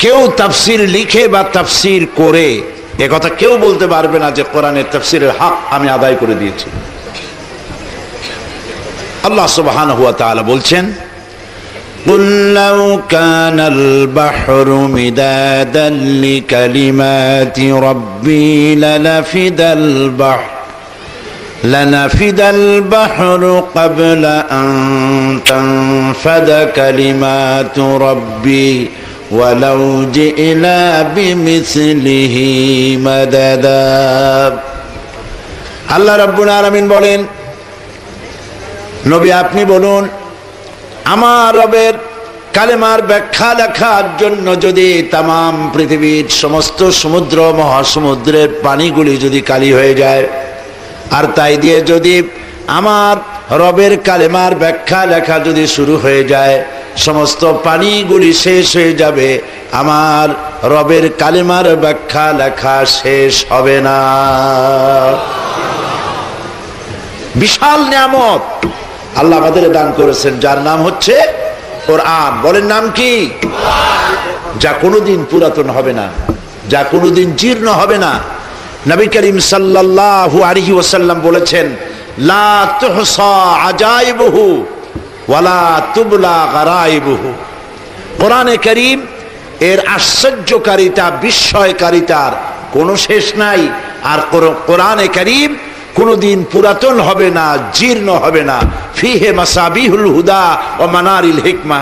কেউ তাফসির লিখে বা তাফসির করে এ কথা কেউ বলতে পারবে না যে কোরআনের তাফসিরের হক আমি আদায় করে দিয়েছি। আল্লাহ সুবহানাহু ওয়া তাআলা বলছেন, قُلْ لَوْ كَانَ الْبَحْرُ مِدَادًا لِكَلِمَاتِ رَبِّي لَنَفِدَ الْبَحْرُ قَبْلَ أَن تَنفَدَ كَلِمَاتُ رَبِّي وَلَوْ جِئْنَا بِمِثْلِهِ مَدَدًا। আল্লাহ রাব্বুল আলামিন বলেন, নবী আপনি বলুন, আমার রবের কালেমার ব্যাখ্যা লেখার জন্য যদি তামাম পৃথিবীর সমস্ত সমুদ্র মহাসমুদ্রের পানিগুলি যদি কালি হয়ে যায়, আর তাই দিয়ে যদি আমার রবের কালেমার ব্যাখ্যা লেখা যদি শুরু হয়ে যায়, সমস্ত পানিগুলি শেষ হয়ে যাবে, আমার রবের কালেমার ব্যাখ্যা লেখা শেষ হবে না। বিশাল নিয়ামত আল্লাহ আমাদের দান করেছেন, যার নাম হচ্ছে কোরআন। বলেন নাম কি? যা কোনোদিন পুরাতন হবে না, যা কোনোদিন জীর্ণ হবে না। নবী করিম সাল্লাল্লাহু আলাইহি ওয়াসাল্লাম বলেছেন, লা তুহসা আজাইবুহু ওয়ালা তুবলা গারাইবুহু। কোরআনে কারীম এর আশ্চর্যকারিতা, বিস্ময়কারিতার কোনো শেষ নাই। আর কোরআনে কারীম কোনদিন পুরাতন হবে না, জীর্ণ হবে না। ফিহে মাসাবিহুল হুদা ও মানারিল হিকমা।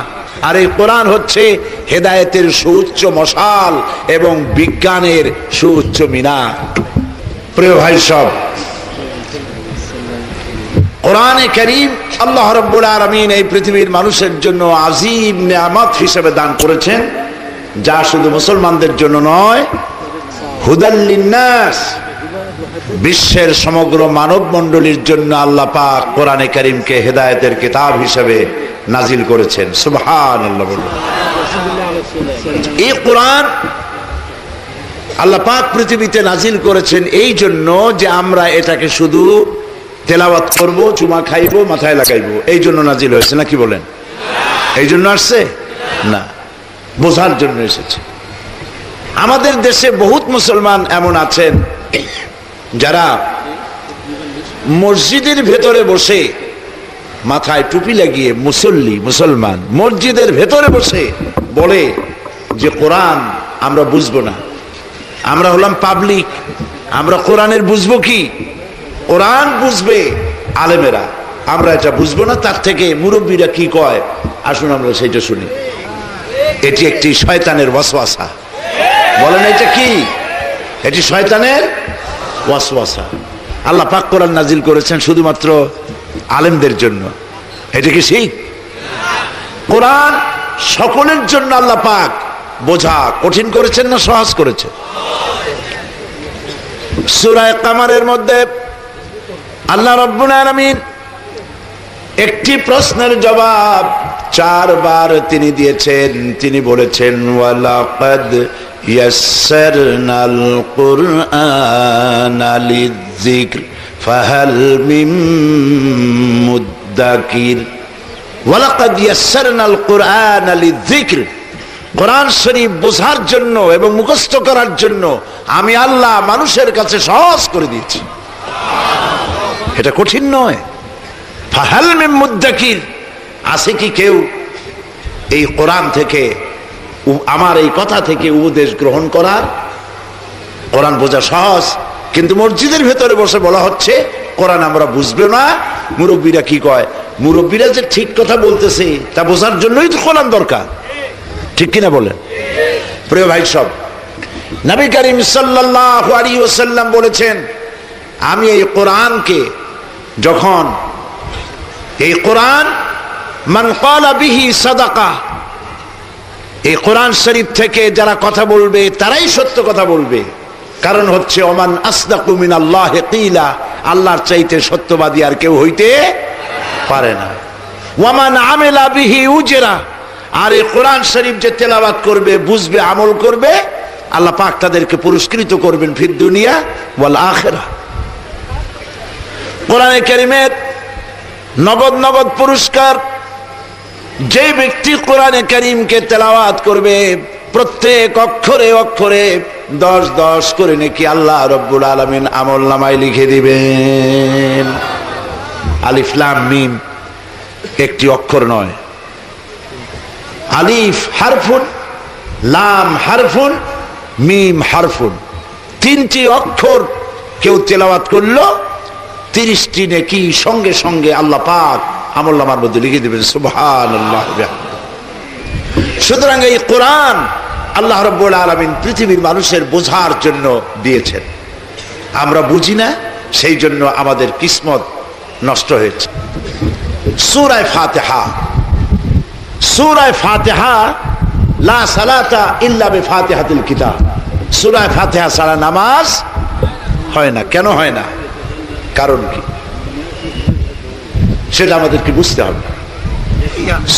আর এই কোরআন হচ্ছে হেদায়েতের সুউচ্চ মশাল এবং বিজ্ঞানের সুউচ্চ মিনার। প্রিয় ভাই সব, কোরআনে কারীম আল্লাহ রাব্বুল আলামিন এই পৃথিবীর মানুষের জন্য আযীম নিয়ামত হিসেবে দান করেছেন, যা শুধু মুসলমানদের জন্য নয়, হুদাল লিন্নাস, বিশ্বের সমগ্র মানব মণ্ডলীর জন্য আল্লাহ পাক কোরআনে কারীমকে হেদায়েতের কিতাব হিসেবে নাজিল করেছেন। সুবহানাল্লাহ। এই কোরআন আল্লাহ পাক পৃথিবীতে নাজিল করেছেন এই জন্য যে আমরা এটাকে শুধু তেলাওয়াত করব, চুমা খাইবো, মাথায় লাগাইবো, এই জন্য নাজিল হয়েছে। নাকি বলেন? এই জন্য আসছে না, বোঝার জন্য এসেছে। আমাদের দেশে বহুত মুসলমান এমন আছেন যারা মসজিদের ভেতরে বসে মাথায় টুপি লাগিয়ে মুসলমান মসজিদের ভেতরে বসে বলে যে কোরআন আমরা বুঝবো না, আমরা হলাম পাবলিক, আমরা কোরআনের বুঝবো কি? কোরআন বুঝবে আলেমেরা, আমরা এটা বুঝবো না। তার থেকে মুরব্বীরা কি কয় আসুন আমরা সেটা শুনি। এটি একটি শয়তানের ওয়াসওয়াসা। বলেন এটা কি? এটি শয়তানের ওয়াসওয়াসা। আল্লাহ পাক কোরআন নাজিল করেছেন শুধুমাত্র আলেমদের জন্য। এটা কি ঠিক? কোরআন সকলের জন্য আল্লাহ পাক বোঝা কঠিন করেছেন না সহজ করেছেন? সূরা কামারের মধ্যে আল্লাহ রাব্বুল আলামিন একটি প্রশ্নের জবাব 4 বার তিনি দিয়েছেন। তিনি বলেছেন, ওয়ালাকাদ ইয়াসসারনাল কুরআনা লিযিকর ফাহাল মিন মুদ্দাকির। ওয়ালাকাদ ইয়াসসারনাল কুরআনা লিযিকর, কোরআন শরীফ বোঝার জন্য এবং মুখস্থ করার জন্য আমি আল্লাহ মানুষের কাছে সহজ করে দিয়েছি। এটা কঠিন নয়। ফাহাল মিন মুদ্দাকির, আছে কি কেউ এই কোরআন থেকে, আমার এই কথা থেকে উপদেশ গ্রহণ করার? কোরআন বোঝা সহজ, কিন্তু মসজিদের ভেতরে বসে বলা হচ্ছে কোরআন আমরা বুঝবে না। মুরব্বীরা কি কয়? মুরব্বীরা যে ঠিক কথা বলতেছে তা বোঝার জন্যই তো কোরআন দরকার, ঠিক কিনা বলেন? প্রিয় ভাই সব, নবী করিম সাল্লাল্লাহু আলাইহি ওয়াসাল্লাম বলেছেন, আমি এই কোরআনকে যখন এই কোরআন মান ক্বালা বিহি সাদাকা, এই কোরআন শরীফ থেকে যারা কথা বলবে তারাই সত্য কথা বলবে। কারণ হচ্ছে ওমান আসদাকু মিনাল্লাহি কিলা, আল্লাহর চাইতে সত্যবাদী আর কেউ হইতে পারে না। ওয়ামান আমিলা বিহি উজরা, আর এই কোরআন শরীফ যে তেলাওয়াত করবে, বুঝবে, আমল করবে, আল্লাহ পাক তাদেরকে পুরস্কৃত করবেন ফিদ দুনিয়া ওয়াল আখিরাহ। কোরআনে কারীমের নগদ পুরস্কার। যে ব্যক্তি কোরআনে কারীমকে তেলাওয়াত করবে প্রত্যেক অক্ষরে অক্ষরে 10-10 করে নাকি আল্লাহ রব্বুল আলামিন আমলনামায় লিখে দিবেন। আলিফ লাম মিম একটি অক্ষর নয়, আলিফ হারফুন, লাম হারফুন, মিম হারফুন, 3টি অক্ষর কেউ তেলাওয়াত করলো 30টি নেকি সঙ্গে সঙ্গে আল্লাহ পাক আমলনামার মধ্যে লিখে দিবেন। সুবহানাল্লাহ। সুতরাং এই কোরআন আল্লাহ রাব্বুল আলামিন পৃথিবীর মানুষের বোঝার জন্য দিয়েছেন, আমরা বুঝি না, সেই জন্য আমাদের কিসমত নষ্ট হয়েছে। সূরা ফাতিহা, সূরা ফাতিহা লা সালাতা ইল্লা বিফাতিহাতিল কিতাব, সূরা ফাতিহা ছাড়া নামাজ হয় না। কেন হয় না? কারণ কি সেটা আমাদেরকে বুঝতে হবে।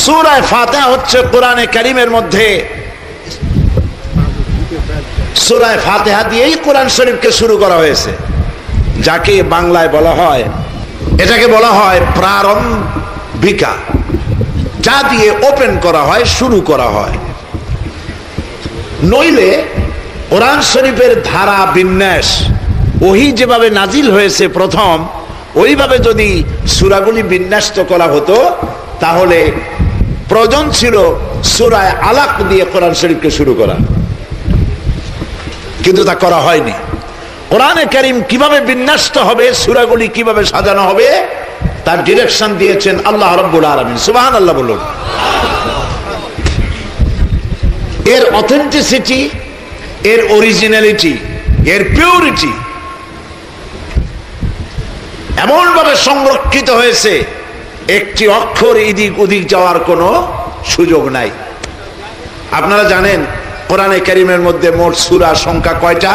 সূরা ফাতিহা হচ্ছে কোরআনে কারীমের মধ্যে, সূরা ফাতিহা দিয়েই কোরআন শরীফকে শুরু করা হয়েছে, যাকে বাংলায় বলা হয়, এটাকে বলা হয় প্রারম্ভিকা, যা দিয়ে ওপেন করা হয়, শুরু করা হয়। নইলে কোরআন শরীফের ধারা বিন্যাস ওহী যেভাবে নাজিল হয়েছে প্রথম, ওইভাবে যদি সূরাগুলি বিন্যস্ত করা হতো তাহলে প্রয়োজন ছিল সূরা আলাক দিয়ে কোরআন শরীফকে শুরু করা, কিন্তু তা করা হয়নি। কোরআনে কারীম কিভাবে বিন্যস্ত হবে, সূরাগুলি কিভাবে সাজানো হবে, তার ডিরেকশন দিয়েছেন আল্লাহ রাব্বুল আলামিন। সুবহানাল্লাহ বলুন। এর অথেন্টিসিটি, এর অরিজিনালিটি, এর পিউরিটি এমন ভাবে সংরক্ষিত হয়েছে, একটি অক্ষর এদিক ওদিক যাওয়ার কোনো সুযোগ নাই। আপনারা জানেন কোরআনে কারীমের মধ্যে মোট সূরা সংখ্যা কয়টা?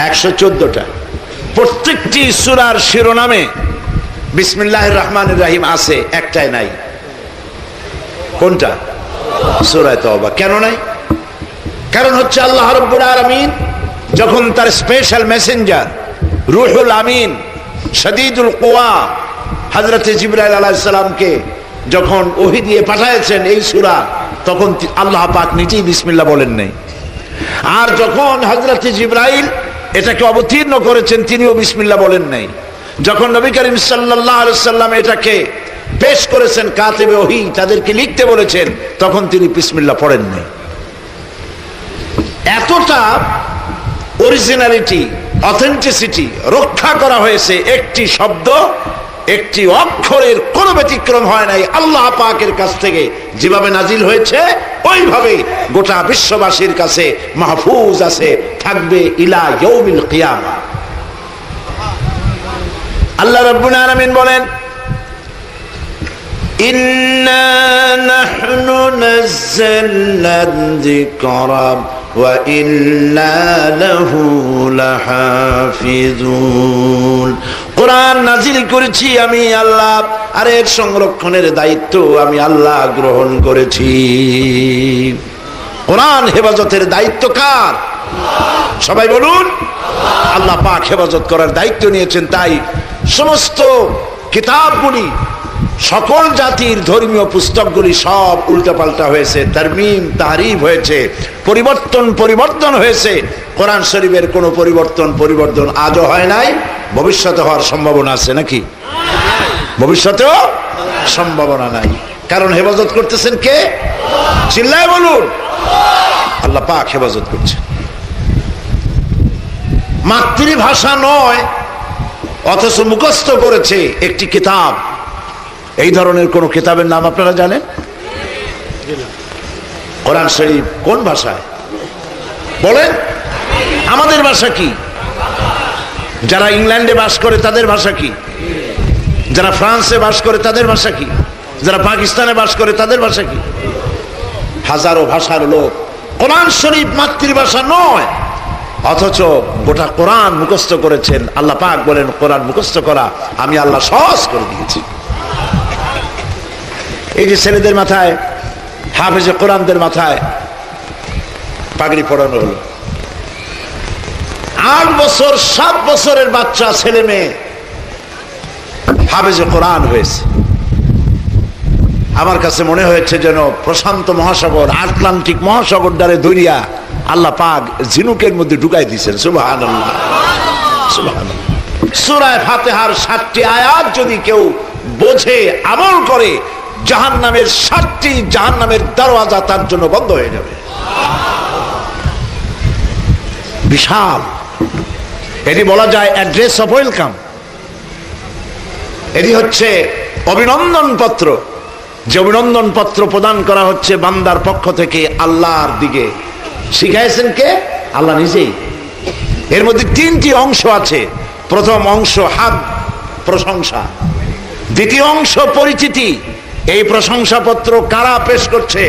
114টা। প্রত্যেকটি সূরার শিরোনামে বিসমিল্লাহির রহমানির রহিম আছে, একটাই নাই। কোনটা? সূরা তাওবা। কেন নাই? কারণ হচ্ছে আল্লাহ রাব্বুল আলামিন যখন তার স্পেশাল মেসেঞ্জার রূহুল আমিন শাদীদুল কুওয়া হযরত জিবরাইল আলাইহিস সালামকে যখন ওহী দিয়ে পাঠিয়েছেন এই সূরা, তখন আল্লাহ পাক নিজেই বিসমিল্লাহ বলেন নাই। আর যখন হযরত জিবরাইল এটাকে অবতীর্ণ করেছেন, তিনিও বিসমিল্লাহ বলেন নাই। যখন নবী করিম সাল্লাল্লাহু আলাইহি ওয়াসাল্লাম এটাকে পেশ করেছেন কাতিবে ওহী, তাদেরকে লিখতে বলেছেন, তখন তিনি বিসমিল্লাহ পড়েন নাই। এতটা অরিজিনালিটি, অথেন্টিসিটি রক্ষা করা হয়েছে, একটি শব্দ, একটি অক্ষরের কোনো ব্যতিক্রম হয় নাই। আল্লাহ পাকের কাছ থেকে যেভাবে নাজিল হয়েছে ওইভাবে গোটা বিশ্ববাসীর কাছে মাহফুজ আছে, থাকবে ইলা ইয়াউমিল কিয়ামা। আল্লাহ রাব্বুল আলামিন বলেন, ইন্না নাহনু নাযালনা যিকরা ওয়া ইন্না লাহু লাহাফিজুন। কোরআন নাজিল করেছি আমি আল্লাহ, আর এর সংরক্ষণের দায়িত্ব আমি আল্লাহ গ্রহণ করেছি। কোরআন হেফাজতের দায়িত্ব কার? সবাই বলুন। আল্লাহ পাক হেফাজত করার দায়িত্ব নিয়েছেন। তাই সমস্ত কিতাবগুলি, সকল জাতির ধর্মীয় পুস্তকগুলি সব উল্টাপাল্টা হয়েছে, তারমিম তাহরিফ হয়েছে, পরিবর্তন হয়েছে। কোরআন শরীফের কোনো পরিবর্তন আজও হয় নাই, ভবিষ্যতে হওয়ার সম্ভাবনা আছে নাকি? ভবিষ্যতেও সম্ভাবনা নাই। কারণ হেফাজত করতেছেন কে? চিল্লায় বলুন। আল্লাহ পাক হেফাজত করছে। মাতৃভাষা নয়, অথচ মুখস্থ করেছে একটি কিতাব। এই ধরনের কোন কিতাবের নাম আপনারা জানেন? কোরআন শরীফ কোন ভাষায় বলেন? আমাদের ভাষা কি? যারা ইংল্যান্ডে বাস করে তাদের ভাষা কি? যারা ফ্রান্সে বাস করে তাদের ভাষা কি? যারা পাকিস্তানে বাস করে তাদের ভাষা কি? হাজারো ভাষার লোক। কোরআন শরীফ মাতৃভাষা নয়, অথচ গোটা কোরআন মুখস্থ করেছেন। আল্লাহ পাক বলেন, কোরআন মুখস্থ করা আমি আল্লাহ সহজ করে দিয়েছি। এই যে ছেলেদের মাথায়, হাফেজে কোরআনদের মাথায় পাগড়ি পরানো হলো, 8 বছর 7 বছরের বাচ্চা ছেলে মেয়ে হাফেজে কোরআন হয়েছে। আমার কাছে মনে হয়েছে যেন প্রশান্ত মহাসাগর, আটলান্টিক মহাসাগর দ্বারে দরিয়া আল্লাহ পাক ঝিনুকের মধ্যে ঢুকাই দিয়েছেন। সুবহানাল্লাহ, সুবহানাল্লাহ। সূরা ফাতিহার 7টি আয়াত যদি কেউ বোঝে, আমল করে, জাহান্নামের 7টি জাহান্নামের দরওয়াজা তার জন্য বন্ধ হয়ে যাবে। বিশাল, এটি বলা যায় অ্যাড্রেস অফ ওয়েলকাম। এটি হচ্ছে অভিনন্দন পত্র, যে অভিনন্দন পত্র প্রদান করা হচ্ছে বান্দার পক্ষ থেকে আল্লাহর দিকে। শিখাইছেন কে? আল্লাহ নিজেই। এর মধ্যে 3টি অংশ আছে। প্রথম অংশ হাদ, প্রশংসা। দ্বিতীয় অংশ পরিচিতি, এই প্রশংসাপত্র কারা পেশ করছে।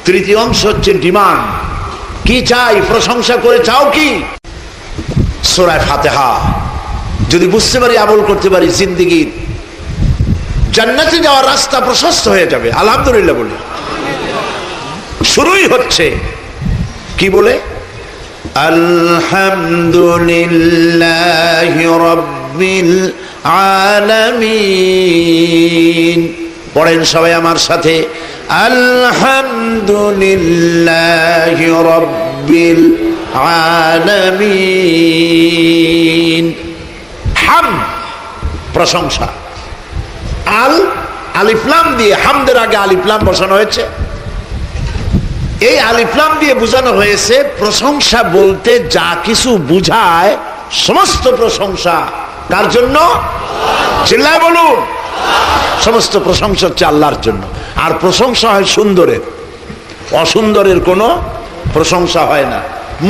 তৃতীয় অংশ হচ্ছে ডিমান্ড, কি চাই, প্রশংসা করে চাও কি। সূরা ফাতিহা যদি বুঝতে পারি, আমল করতে পারি, জিন্দেগীর জান্নাতে যাওয়ার রাস্তা প্রশস্ত হয়ে যাবে। আলহামদুলিল্লাহ বলি। শুরুই হচ্ছে কি বলে? আলহামদুলিল্লাহি রাব্বিল আলামিন। পড়েন সবাই আমার সাথে, আলহামদুলিল্লাহি রাব্বিল আলামিন। হাম, প্রশংসা। আলিফ লাম দিয়ে, হামদের আগে আলিফ লাম বসানো হয়েছে। এই আলিফ লাম দিয়ে বোঝানো হয়েছে প্রশংসা বলতে যা কিছু বুঝায় সমস্ত প্রশংসা কার জন্য? চিল্লায় বলুন। সমস্ত প্রশংসা হচ্ছে আল্লাহর জন্য। আর প্রশংসা হয় সুন্দরের, অসুন্দরের কোনো প্রশংসা হয় না।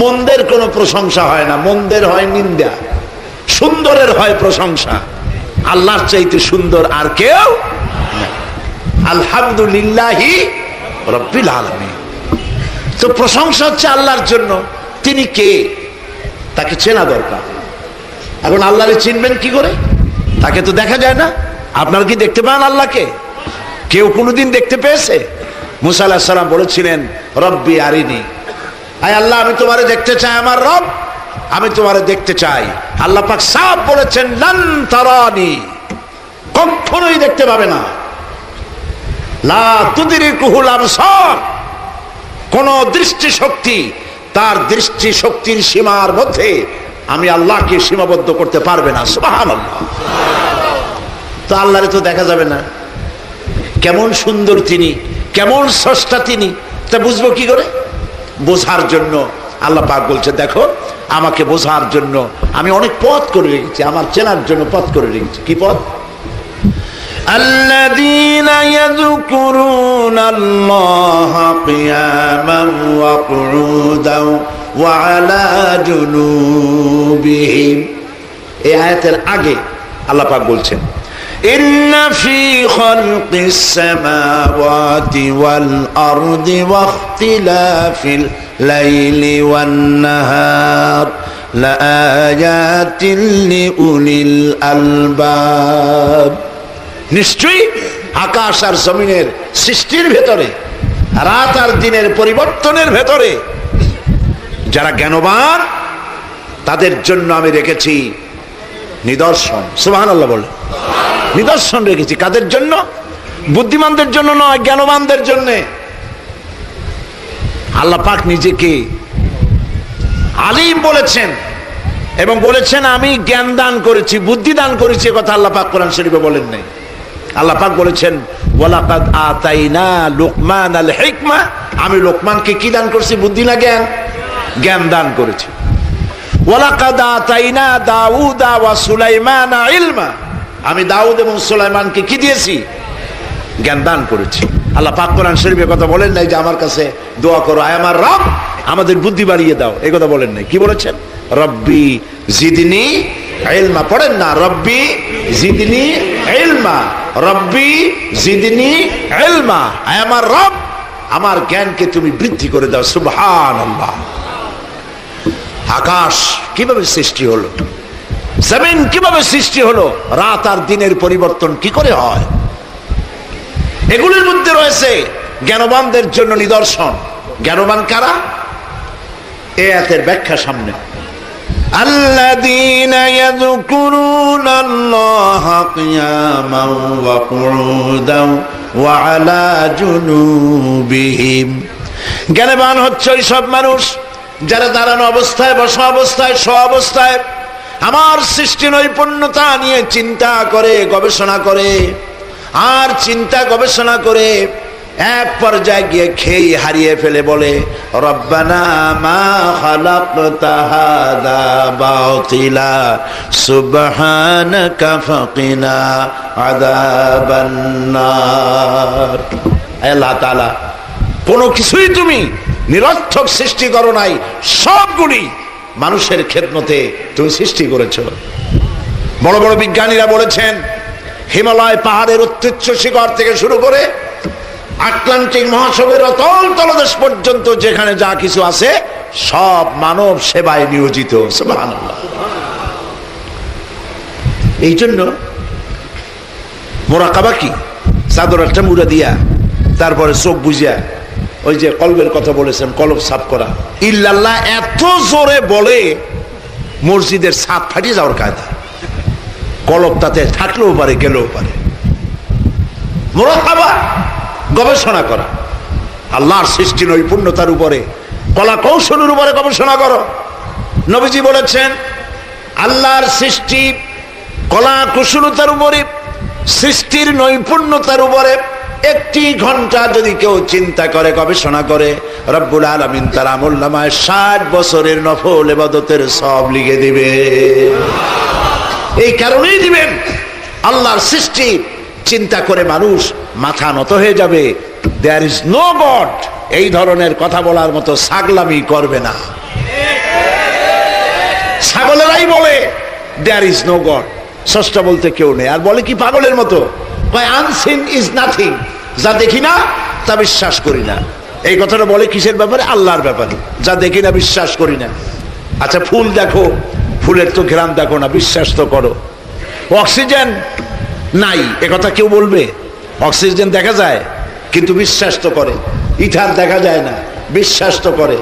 মন্দের কোনো প্রশংসা হয় না, মন্দের হয় নিন্দা। সুন্দরের হয় প্রশংসা। আল্লাহর চাইতে সুন্দর আর কেউ না। আলহামদুলিল্লাহি রাব্বিল আলামিন। তো প্রশংসা হচ্ছে আল্লাহর জন্য। তিনি কে? তাকে চেনা দরকার। এখন আল্লাহরে চিনবেন কি করে? তাকে তো দেখা যায় না। আপনারা কি দেখতে পান আল্লাহকে? কেউ কোনোদিন দেখতে পেয়েছে? মুসা আলাইহিস সালাম বলেছিলেন, রব্বি আরিনি, আয় আল্লাহ আমি তোমারে দেখতে চাই, আমার রব আমি তোমারে দেখতে চাই। আল্লাহ পাক সাফ বলেছেন, লান তারানি, কখনোই দেখতে পাবে না। লা তুদরিকুহুল আবসার, কোন দৃষ্টি শক্তি তার দৃষ্টি শক্তির সীমার মধ্যে আমি আল্লাহকে সীমাবদ্ধ করতে পারবে না। সুবহানাল্লাহ। তো আল্লাহরে তো দেখা যাবে না। কেমন সুন্দর তিনি, কেমন স্রষ্টা তিনি, তা বুঝবো কি করে? বোঝার জন্য আল্লাহ পাক বলছে, দেখো আমাকে বোঝার জন্য আমি অনেক পথ করে রেখেছি, আমার চেনার জন্য পথ করে রেখেছি। কি পথ? الذين يذكرون الله قياما وقعودا وعلى جنوبهم। এই আয়াতের আগে আল্লাহ পাক বলছেন, إن في خلق السماوات والأرض واختلاف الليل والنهار لآيات لأولي الألباب। নিশ্চয়ই আকাশ আর জমিনের সৃষ্টির ভেতরে, রাত আর দিনের পরিবর্তনের ভেতরে যারা জ্ঞানবান তাদের জন্য আমি রেখেছি নিদর্শন। সুবহানাল্লাহ বলে। নিদর্শন রেখেছি কাদের জন্য? বুদ্ধিমানদের জন্য নয়, জ্ঞানবানদের জন্য। আল্লাহ পাক নিজেকে আলিম বলেছেন এবং বলেছেন আমি জ্ঞান দান করেছি, বুদ্ধি দান করেছি। কথা আল্লাহ পাক কোরআন শরীফে বলেন নাই। আল্লাহ পাক বলেছেন, ওয়ালাকাদ আতাইনা লুকমানাল হিকমা, আমি লোকমানকে কি দান করেছি? বুদ্ধি না জ্ঞান? জ্ঞান দান করেছি। ওয়ালাকাদ আতাইনা দাউদা ওয়া সুলাইমানা ইলমা, আমি দাউদ এবং সুলাইমানকে কি দিয়েছি? জ্ঞান দান করেছি। আল্লাহ পাক কোরআন শরীফে কথা বলেন নাই যে আমার কাছে দোয়া করো, আয় আমার রব আমাদের বুদ্ধি বাড়িয়ে দাও, এই কথা বলেন নাই। কি বলেছেন? রব্বি জিদনি ইলমা। পড়েন না, রব্বি জিদনি ইলমা, রব্বি জিদনি ইলমা, আয় আমার রব আমার জ্ঞানকে তুমি বৃদ্ধি করে দাও। সুবহানাল্লাহ। আকাশ কিভাবে সৃষ্টি হলো, জমিন কিভাবে সৃষ্টি হলো, রাত আর দিনের পরিবর্তন কি করে হয়, এগুলির মধ্যে রয়েছে জ্ঞানবানদের জন্য নিদর্শন। জ্ঞানবান কারা? এই আয়াতের ব্যাখ্যা সামনে। আল্লাযীনা ইয়াযকুরুনাল্লাহা কিয়ামান ওয়া কুউদান ওয়া আলা জুনুবিহিম। জ্ঞানবান হচ্ছে ওই সব মানুষ যারা দাঁড়ানো অবস্থায়, বসা অবস্থায়, শোয়া অবস্থায় আমার সৃষ্টি নৈপুণ্যতা নিয়ে চিন্তা করে, গবেষণা করে, আর চিন্তা গবেষণা করে এক পর্যায়ে গিয়ে খেয়ে হারিয়ে ফেলে বলে, রব্বানা মা খালাকতা হাযা বাতিলা সুবহানাকা ফাকিনা আযাবান নার। আল্লাহ তাআলা কোনো কিছুই তুমি নিরর্থক সৃষ্টি করো নাই, সবগুলি মানুষের খেদমতে তুমি সৃষ্টি করেছো। বড় বড় বিজ্ঞানীরা বলেছেন হিমালয় পাহাড়ের উচ্চ শিখর থেকে শুরু করে আটলান্টিক মহাসাগরের অতল তলদেশ পর্যন্ত যেখানে যা কিছু আছে সব মানব সেবায় নিয়োজিত। সুবহানাল্লাহ। এই জন্য মুরাকাবা কি? চাদর একটা মুড়া দিয়া তারপরে চোখ বুঝিয়া ওই যে কলবের কথা বলেছেন, কলব সাফ করা। ইল্লাল্লাহ এত জোরে বলে মসজিদের ছাদ ফাটিয়ে যাওয়ার কায়দা। কলব তাতে থাকলেও পারে, গেলেও পারে। মুরাকাবা গবেষণা করা, আল্লাহর সৃষ্টি নৈপুণ্যতার উপরে, কলা কৌশলের উপরে গবেষণা করো। নবীজি বলেছেন আল্লাহর সৃষ্টি কলা কুশলতার উপরে, সৃষ্টির নৈপুণ্যতার উপরে 1 ঘন্টা যদি কেউ চিন্তা করে, গবেষণা করে, রব্বুল আলামিন তার আমলনামায় 60 বছরের নফল ইবাদতের সওয়াব লিখে দিবে। এই কারণেই দিবেন, আল্লাহর সৃষ্টি চিন্তা করে মানুষ মাথা নত হয়ে যাবে। দেয়ার ইজ নো গড, এই ধরনের কথা বলার মতো ছাগলামি করবে না। ছাগলেরাই বলে দেয়ার ইজ নো গড, স্রষ্টা বলতে কেউ নেই। আর বলে কি পাগলের মতো, আনসিন ইজ নাথিং, যা দেখি না তা বিশ্বাস করি না। এই কথাটা বলে কিসের ব্যাপারে? আল্লাহর ব্যাপারে। যা দেখি না বিশ্বাস করি না। আচ্ছা ফুল দেখো, ফুলের তো ঘ্রাণ দেখো না, বিশ্বাস তো করো। অক্সিজেন নাই এ কথা কেউ বলবে? অক্সিজেন দেখা যায় কিন্তু বিশ্বাস তো করে। ইথার দেখা যায় না, বিশ্বাস তো করে।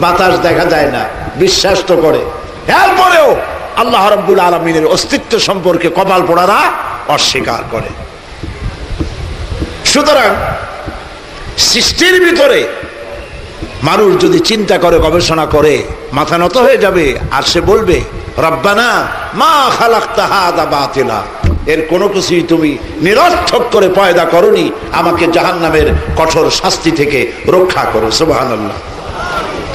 বাতাস দেখা যায় না, বিশ্বাস তো করে। এরপরেও আল্লাহ রাব্বুল আলামিনের অস্তিত্ব সম্পর্কে কপাল পোড়ারা অস্বীকার করে। সুতরাং সৃষ্টির ভিতরে মানুষ যদি চিন্তা করে, গবেষণা করে, মাথা নত হয়ে যাবে। আর সে বলবে রব্বানা মা খালাকতা হাযা বাতিলা, এর কোনো কিছুই তুমি নিরর্থক করে পয়দা করনি, আমাকে জাহান্নামের কঠোর শাস্তি থেকে রক্ষা করো। সুবহানাল্লাহ।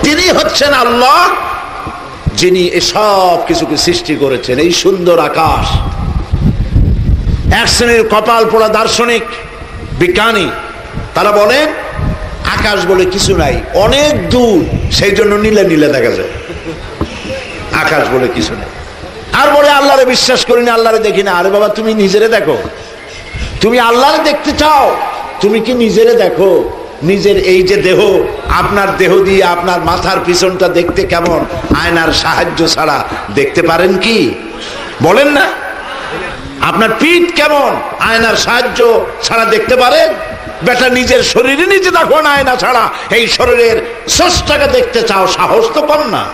তিনি হচ্ছেন আল্লাহ যিনি এসব কিছুকে সৃষ্টি করেছেন। এই সুন্দর আকাশ, এক শ্রেণীর কপাল পোড়া দার্শনিক বিজ্ঞানী তারা বলেন আকাশ বলে কিছু নাই, অনেক দূর, সেই জন্য নীলে নীলে দেখা যায়। আকাশ বলে কিছু নেই। আর বলে আল্লাহরে বিশ্বাস করি না, আল্লাহরে দেখি না। আরে বাবা, তুমি নিজেরে দেখো। তুমি আল্লাহরে দেখতে চাও, তুমি কি নিজেরে দেখো? নিজের এই যে দেহ, আপনার দেহ দিয়ে আপনার মাথার পিছনটা দেখতে কেমন, আয়নার সাহায্য ছাড়া দেখতে পারেন কি? বলেন না। আপনার পিঠ কেমন, আয়নার সাহায্য ছাড়া দেখতে পারেন? বেটা নিজের শরীরে নিজে দেখো না, আয়না ছাড়া। এই শরীরের স্রষ্টাকে দেখতে চাও, সাহস তো কম না।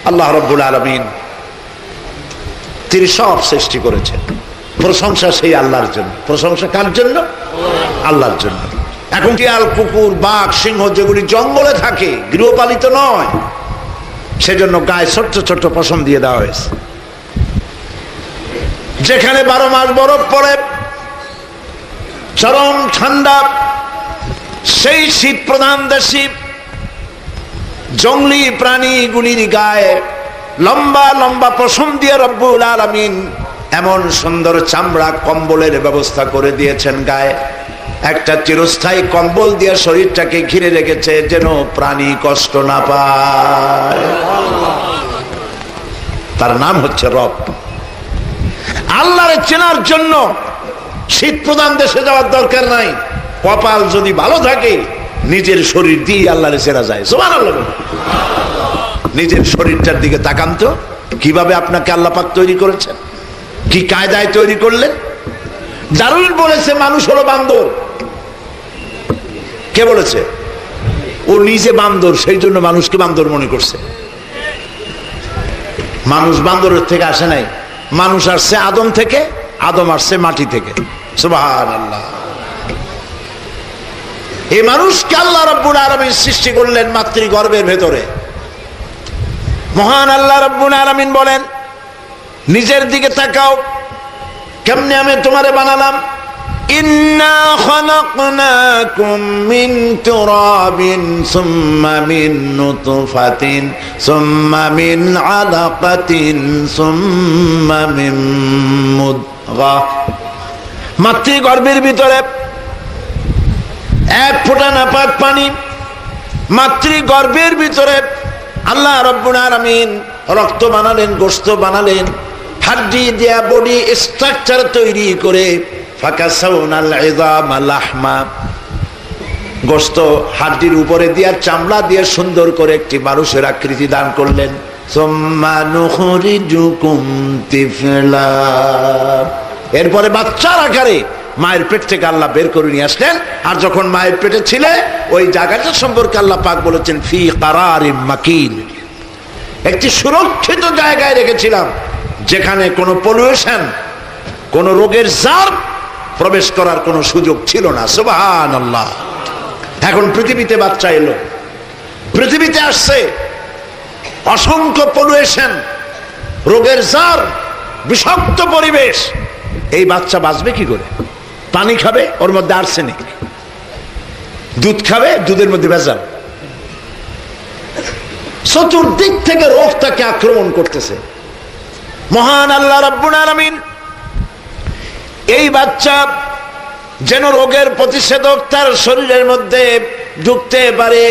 আল্লাহ রাব্বুল আলামিন তিনি সব সৃষ্টি করেছেন। প্রশংসা সেই আল্লাহর জন্য। প্রশংসা কার জন্য? আল্লাহর জন্য। এখন শিয়াল, কুকুর, বাঘ, সিংহ যেগুলি জঙ্গলে থাকে, গৃহপালিত নয়, সেজন্য গায়ে ছোট্ট ছোট্ট পশম দিয়ে দেওয়া হয়েছে। যেখানে 12 মাস বরফ পড়ে, চরম ঠান্ডা, সেই শীত প্রধান দেশে জঙ্গলি প্রাণীগুলির গায়ে লম্বা লম্বা পশম দিয়ে রব্বুল আলামিন এমন সুন্দর চামড়া কম্বলের ব্যবস্থা করে দিয়েছেন। গায়ে একটা চিরস্থায়ী কম্বল দিয়ে শরীরটাকে ঘিরে রেখেছে, যেন প্রাণী কষ্ট না পায়। তার নাম হচ্ছে রব। আল্লাহরে চেনার জন্য শীত প্রধান দেশে যাওয়ার দরকার নাই। কপাল যদি ভালো থাকে, নিজের শরীর দিয়ে আল্লাহরে চেনা যায়। সুবহানাল্লাহ। নিজের শরীরটার দিকে তাকান তো, কিভাবে আপনাকে আল্লাহ পাক তৈরি করেছেন, কি কায়দায় তৈরি করলেন। ডারউইন বলেছে মানুষ হলো বান্দর। কে বলেছে? ও নিজে বান্দর, সেই জন্য মানুষকে বান্দর মনে করছে। মানুষ বান্দরের থেকে আসে নাই, মানুষ আসছে আদম থেকে, আদম আসছে মাটি থেকে। সুবহানাল্লাহ। এই মানুষকে আল্লাহ রাব্বুল আলামিন সৃষ্টি করলেন মাতৃগর্ভের ভেতরে। মহান আল্লাহ রাব্বুল আলামিন বলেন, নিজের দিকে তাকাও, কেমনে আমি তোমারে বানালাম। ইন্না খালাকনাকুম মিন তুরাবিন সুম্মা মিন নুতফাতিন সুম্মা মিন আলাকাতিন সুম্মা মিন মুদগাহ। মাতৃগর্ভের ভিতরে এক ফোঁটা নাপাক পানি, মাতৃগর্ভের ভিতরে আল্লাহ রাব্বুল আলামিন রক্ত বানালেন, গোশত বানালেন, হাড্ডি দিয়া বডি স্ট্রাকচার তৈরি করে ফাকাসাউনাল ইযামা লাহমা, গোশত হাড্ডির উপরে দিয়া চামড়া দিয়ে সুন্দর করে একটি মানুষের আকৃতি দান করলেন। সুম্মা নুখরিজুকুম তিফলা, এরপরে বাচ্চার আকারে মায়ের পেট থেকে আল্লাহ বের করে নিয়ে আসলেন। আর যখন মায়ের পেটে ছিলে ওই জায়গাটা সম্পর্কে আল্লাহ পাক বলেছেন ফি কারারিম মাকিন, একটি সুরক্ষিত জায়গায় রেখেছিলাম, যেখানে কোনো পলিউশন, কোনো রোগের জার্ম প্রবেশ করার কোনো সুযোগ ছিল না। সুবহানাল্লাহ। এখন পৃথিবীতে বাচ্চা এলো, পৃথিবীতে আসছে, অসংখ্য পলিউশন, রোগের জার্ম, বিষাক্ত পরিবেশ। এই বাচ্চা বাঁচবে কি করে? পানি খাবে, ওর মধ্যে আর্সেনিক, দুধ খাবে, দুধের মধ্যে ভেজাল, চতুর্দিক থেকে রোগ তাকে আক্রমণ করতেছে। মহান আল্লাহ রাব্বুল আলামিন এই বাচ্চা যেন রোগের প্রতিষেধক তার শরীরের মধ্যে ঢুকতে পারে,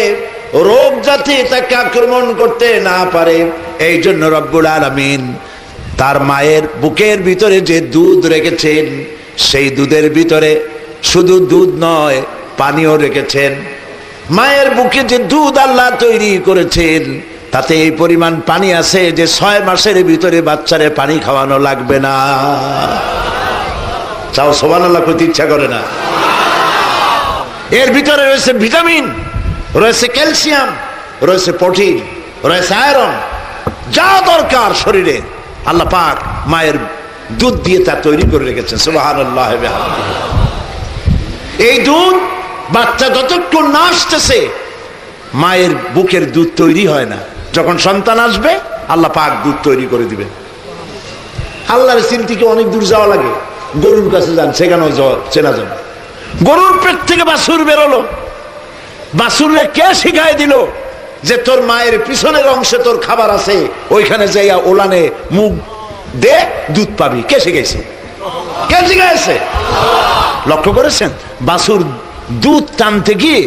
রোগ যাতে তাকে আক্রমণ করতে না পারে, এই জন্য রব্বুল আলামিন তার মায়ের বুকের ভিতরে যে দুধ রেখেছেন, সেই দুধের ভিতরে শুধু দুধ নয়, পানিও রেখেছেন। মায়ের বুকে যে দুধ আল্লাহ তৈরি করেছেন, তাতে এই পরিমাণ পানি আছে যে 6 মাসের ভিতরে বাচ্চারে পানি খাওয়ানো লাগবে না। চাও সুবহানাল্লাহ কইতে ইচ্ছা করে না? এর ভিতরে রয়েছে ভিটামিন, রয়েছে ক্যালসিয়াম, রয়েছে প্রোটিন, রয়েছে আয়রন, যা দরকার শরীরে আল্লাহ পাক মায়ের দুধ দিয়ে তা তৈরি করে রেখেছেন। সুবহানাল্লাহ। এই দুধ বাচ্চা যতক্ষণ না আসতেছে মায়ের বুকের দুধ তৈরি হয় না। যখন সন্তান আসবে আল্লাহ পাক দুধ তৈরি করে দিবেন। আল্লাহর চিনতে কি অনেক দূর যাওয়া লাগে? গরুর কাছে যান, সেখানেও চেনা যাবে। গরুর পেট থেকে বাছুর বেরোলো, বাছুরে কে শিখাই দিল যে তোর মায়ের পিছনের অংশে তোর খাবার আছে, ওইখানে যাইয়া ওলানে মুখ দে, দুধ পাবি? কে শিখাইছে? কে শিখাইছে? লক্ষ্য করেছেন? বাছুর দুধ টানতে গিয়ে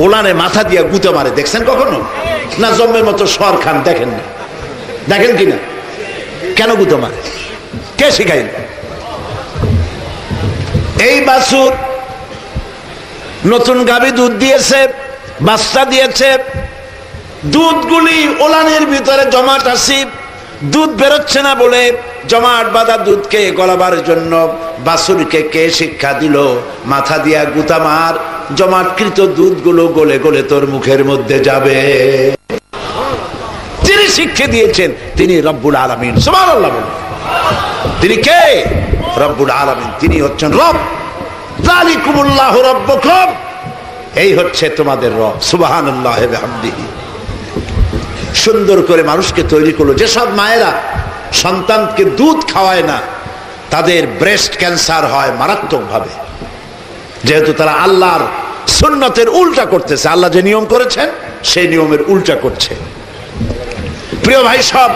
ওলানে মাথা দিয়া গুঁতো মারে, দেখছেন কখনো? না জম্মের মতো সর খান, দেখেন না? দেখেন কিনা? কেন গুঁতো মারে? কে শিখাইল? এই বাছুর নতুন গাভী দুধ দিয়েছে, বাচ্চা দিয়েছে, দুধগুলি ওলানের ভিতরে জমাট আছে, দুধ বেরোচ্ছে না বলে জমাট বাঁধা দুধকে গলাবার জন্য বাছুরকে কে শিক্ষা দিল? মাথা দিয়া গুতা মার, জমাটকৃত দুধগুলো গলে গলে তোর মুখের মধ্যে যাবে। যিনি শিক্ষা দিয়েছেন তিনি রব্বুল আলামিন। সুবহানাল্লাহ। তিনি কে? রব্বুল আলামিন। তিনি হচ্ছেন রব। যালিকুমুল্লাহু রাব্বুকুম, এই হচ্ছে তোমাদের রব। সুবহানাল্লাহ ওয়া বিহামদিহি। সুন্দর করে মানুষকে তৈরি করলো। যেসব মায়েরা সন্তানকে দুধ খাওয়ায় না, তাদের ব্রেস্ট ক্যান্সার হয় মারাত্মক ভাবে, যেহেতু তারা আল্লাহর সুন্নতের উল্টা করতেছে। আল্লাহ যে নিয়ম করেছেন সেই নিয়মের উল্টা করছে। প্রিয় ভাই সব,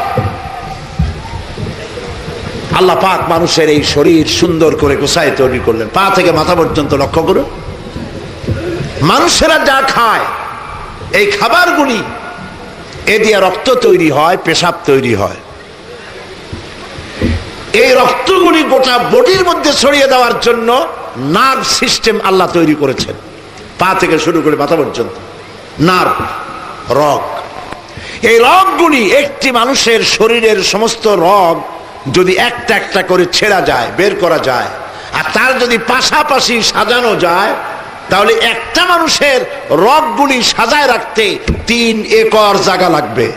আল্লাহ পাক মানুষের এই শরীর সুন্দর করে গোছায় তৈরি করলেন, পা থেকে মাথা পর্যন্ত। লক্ষ্য করুন, মানুষেরা যা খায় এই খাবারগুলি, এ দিয়ে রক্ত তৈরি হয়, পেশাব তৈরি হয়। এই রক্তগুলি গোটা বডির মধ্যে ছড়িয়ে দেওয়ার জন্য নার্ভ সিস্টেম আল্লাহ তৈরি করেছেন, পা থেকে শুরু করে মাথা পর্যন্ত। নার্ভ, রগ, এই রগগুলি একটি মানুষের শরীরের সমস্ত রগ যদি একটা একটা করে ছেড়া যায়, বের করা যায়, আর তার যদি পাশাপাশি সাজানো যায়, তাহলে একটা মানুষের রগগুলি সাজায় রাখতে 3 একর জায়গা লাগবে।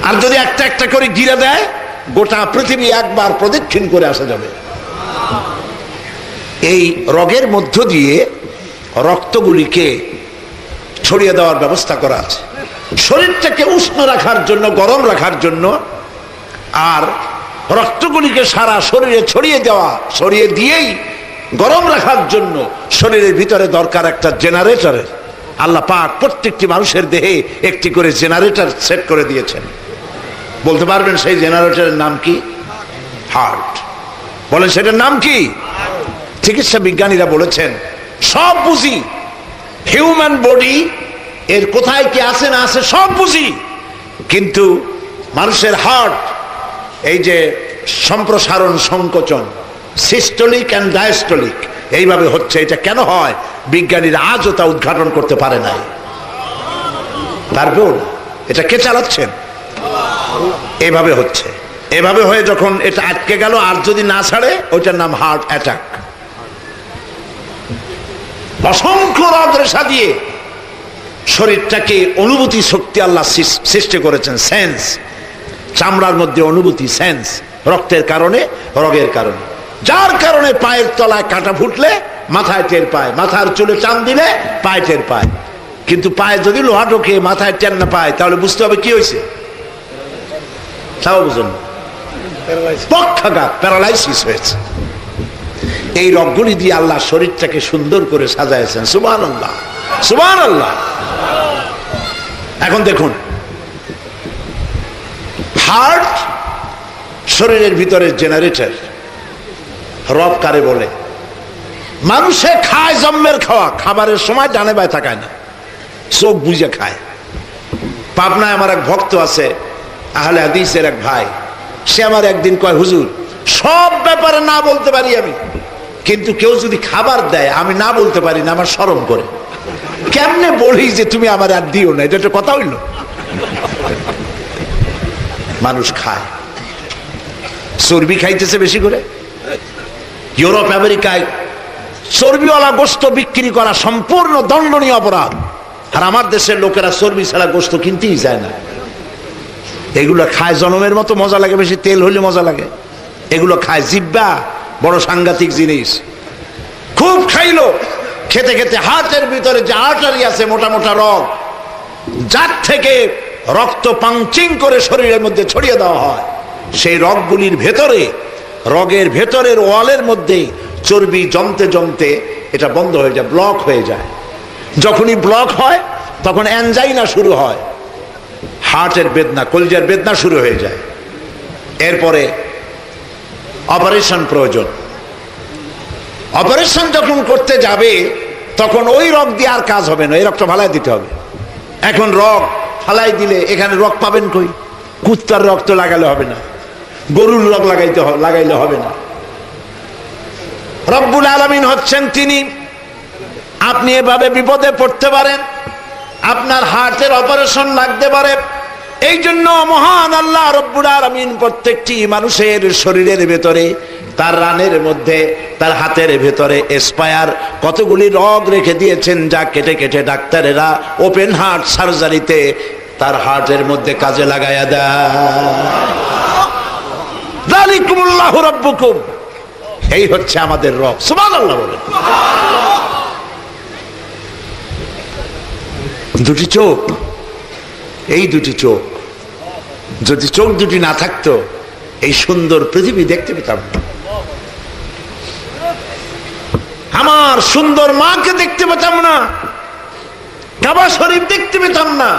আর যদি একটা একটা করে ঘিরে দেয়, গোটা পৃথিবী একবার প্রদক্ষিণ করে আসা যাবে। এই রগের মধ্য দিয়ে রক্তগুলিকে ছড়িয়ে দেওয়ার ব্যবস্থা করা আছে, শরীরটাকে উষ্ণ রাখার জন্য, গরম রাখার জন্য। আর রক্তগুলিকে সারা শরীরে ছড়িয়ে দিয়েই গরম রাখার জন্য শরীরের ভিতরে দরকার একটা জেনারেটরের। আল্লাহ পাক প্রত্যেকটি মানুষের দেহে একটি করে জেনারেটর সেট করে দিয়েছেন। বলতে পারবেন সেই জেনারেটরের নাম কি? হার্ট। বলেন সেটার নাম কি? চিকিৎসা বিজ্ঞানীরা বলেছেন সব বুঝি, হিউম্যান বডি এর কোথায় কি আছে না আছে সব বুঝি, কিন্তু মানুষের হার্ট এই যে সম্প্রসারণ সংকোচন, সিস্টোলিক অ্যান্ড ডায়াস্টোলিক এইভাবে হচ্ছে। এটা কেন হয় বিজ্ঞানীরা আজও তা উদ্ঘাটন করতে পারে নাই। তারপর এটা কে চালাচ্ছেন? এভাবে হচ্ছে। এভাবে হয়ে যখন এটা আটকে গেল, আর যদি না ছাড়ে, ওইটার নাম হার্ট অ্যাটাক। অসংখ্য রগ রেশা দিয়ে শরীরটাকে অনুভূতি শক্তি আল্লাহ সৃষ্টি করেছেন, সেন্স। চামড়ার মধ্যে অনুভূতি, সেন্স, রক্তের কারণে, রগের কারণে। যার কারণে পায়ের তলায় কাঁটা ফুটলে মাথায় টের পায়, মাথার চুলে টান দিলে পায়ে টের পায়। কিন্তু পায়ে যদি লোহা ঢোকে মাথায় টের না পায়, তাহলে বুঝতে হবে কি হয়েছে। তাও বুঝুন, পক্ষাঘাত, প্যারালাইসিস হয়েছে। এই রগগুলি দিয়ে আল্লাহ শরীরটাকে সুন্দর করে সাজাইছেন। সুবহানাল্লাহ, সুবহানাল্লাহ। এখন দেখুন, হার্ট শরীরের ভিতরে জেনারেটর। রব কারে বলে? মানুষে খায় জন্মের খাওয়া, খাবারের সময় ডানে বায় থাকায় না, চোখ বুঝে খায়। পাবনায় আমার এক ভক্ত আছে, আহলে হাদিসের এক ভাই। সে আমার একদিন কয়, হুজুর সব ব্যাপারে না বলতে পারি আমি, কিন্তু কেউ যদি খাবার দেয় আমি না বলতে পারি না, আমার শরম করে। কেমনে বলি যে তুমি আমার আর দিও না? এটা একটা কথা হইল? মানুষ খায়, চর্বি খাইতেছে বেশি করে। ইউরোপ আমেরিকায় চর্বিওয়ালা গোস্ত বিক্রি করা সম্পূর্ণ দণ্ডনীয় অপরাধ। আর আমার দেশের লোকেরা চর্বি ছাড়া গোস্ত কিনতেই যায় না। এগুলো খায় জনমের মতো মজা লাগে, বেশি তেল হলে মজা লাগে। এগুলো খায় জিব্বা, বড় সাংঘাতিক জিনিস। খুব খাইলো, খেতে খেতে হার্টের ভিতরে যে আর্টারি আছে, মোটা মোটা রগ, যার থেকে রক্ত পাংচিং করে শরীরের মধ্যে ছড়িয়ে দেওয়া হয়, সেই রগগুলির ভেতরে, রগের ভেতরের ওয়ালের মধ্যে চর্বি জমতে জমতে এটা বন্ধ হয়ে যায়, ব্লক হয়ে যায়। যখনই ব্লক হয় তখন অ্যানজাইনা শুরু হয়, হার্টের বেদনা, কলিজার বেদনা শুরু হয়ে যায়। এরপরে অপারেশন প্রয়োজন। অপারেশন যখন করতে যাবে তখন ওই রগ দিয়ে আর কাজ হবে না, এই রগটা ফালাই দিতে হবে। এখন রগ ফালাই দিলে এখানে রগ পাবেন কই? কুত্তার রক্ত লাগালে হবে না, গরুর রগ লাগাইলে হবে না। রব্বুল আলামিন হচ্ছেন তিনি, আপনি এভাবে বিপদে পড়তে পারেন, আপনার হার্টের অপারেশন লাগতে পারে। এই জন্য মহান আল্লাহ রব্বুল আলামিন প্রত্যেকটি মানুষের শরীরের ভেতরে, তার রানের মধ্যে, তার হাতের ভেতরে স্পায়ার কতগুলি রগ রেখে দিয়েছেন, যা কেটে কেটে ডাক্তারেরা ওপেন হার্ট সার্জারিতে তার হার্টের মধ্যে কাজে লাগায়া দেয়। যালিকুমুল্লাহু রাব্বুকুম, এই হচ্ছে আমাদের রব। সুবহানাল্লাহ বলে। দুটি চোখ, এই দুটি চোখ, যদি চোখ দুটি না থাকতো এই সুন্দর পৃথিবী দেখতে পেতাম না। আমার সুন্দর মাকে দেখতে পেতাম না, কাবা শরীফ দেখতে পেতাম না,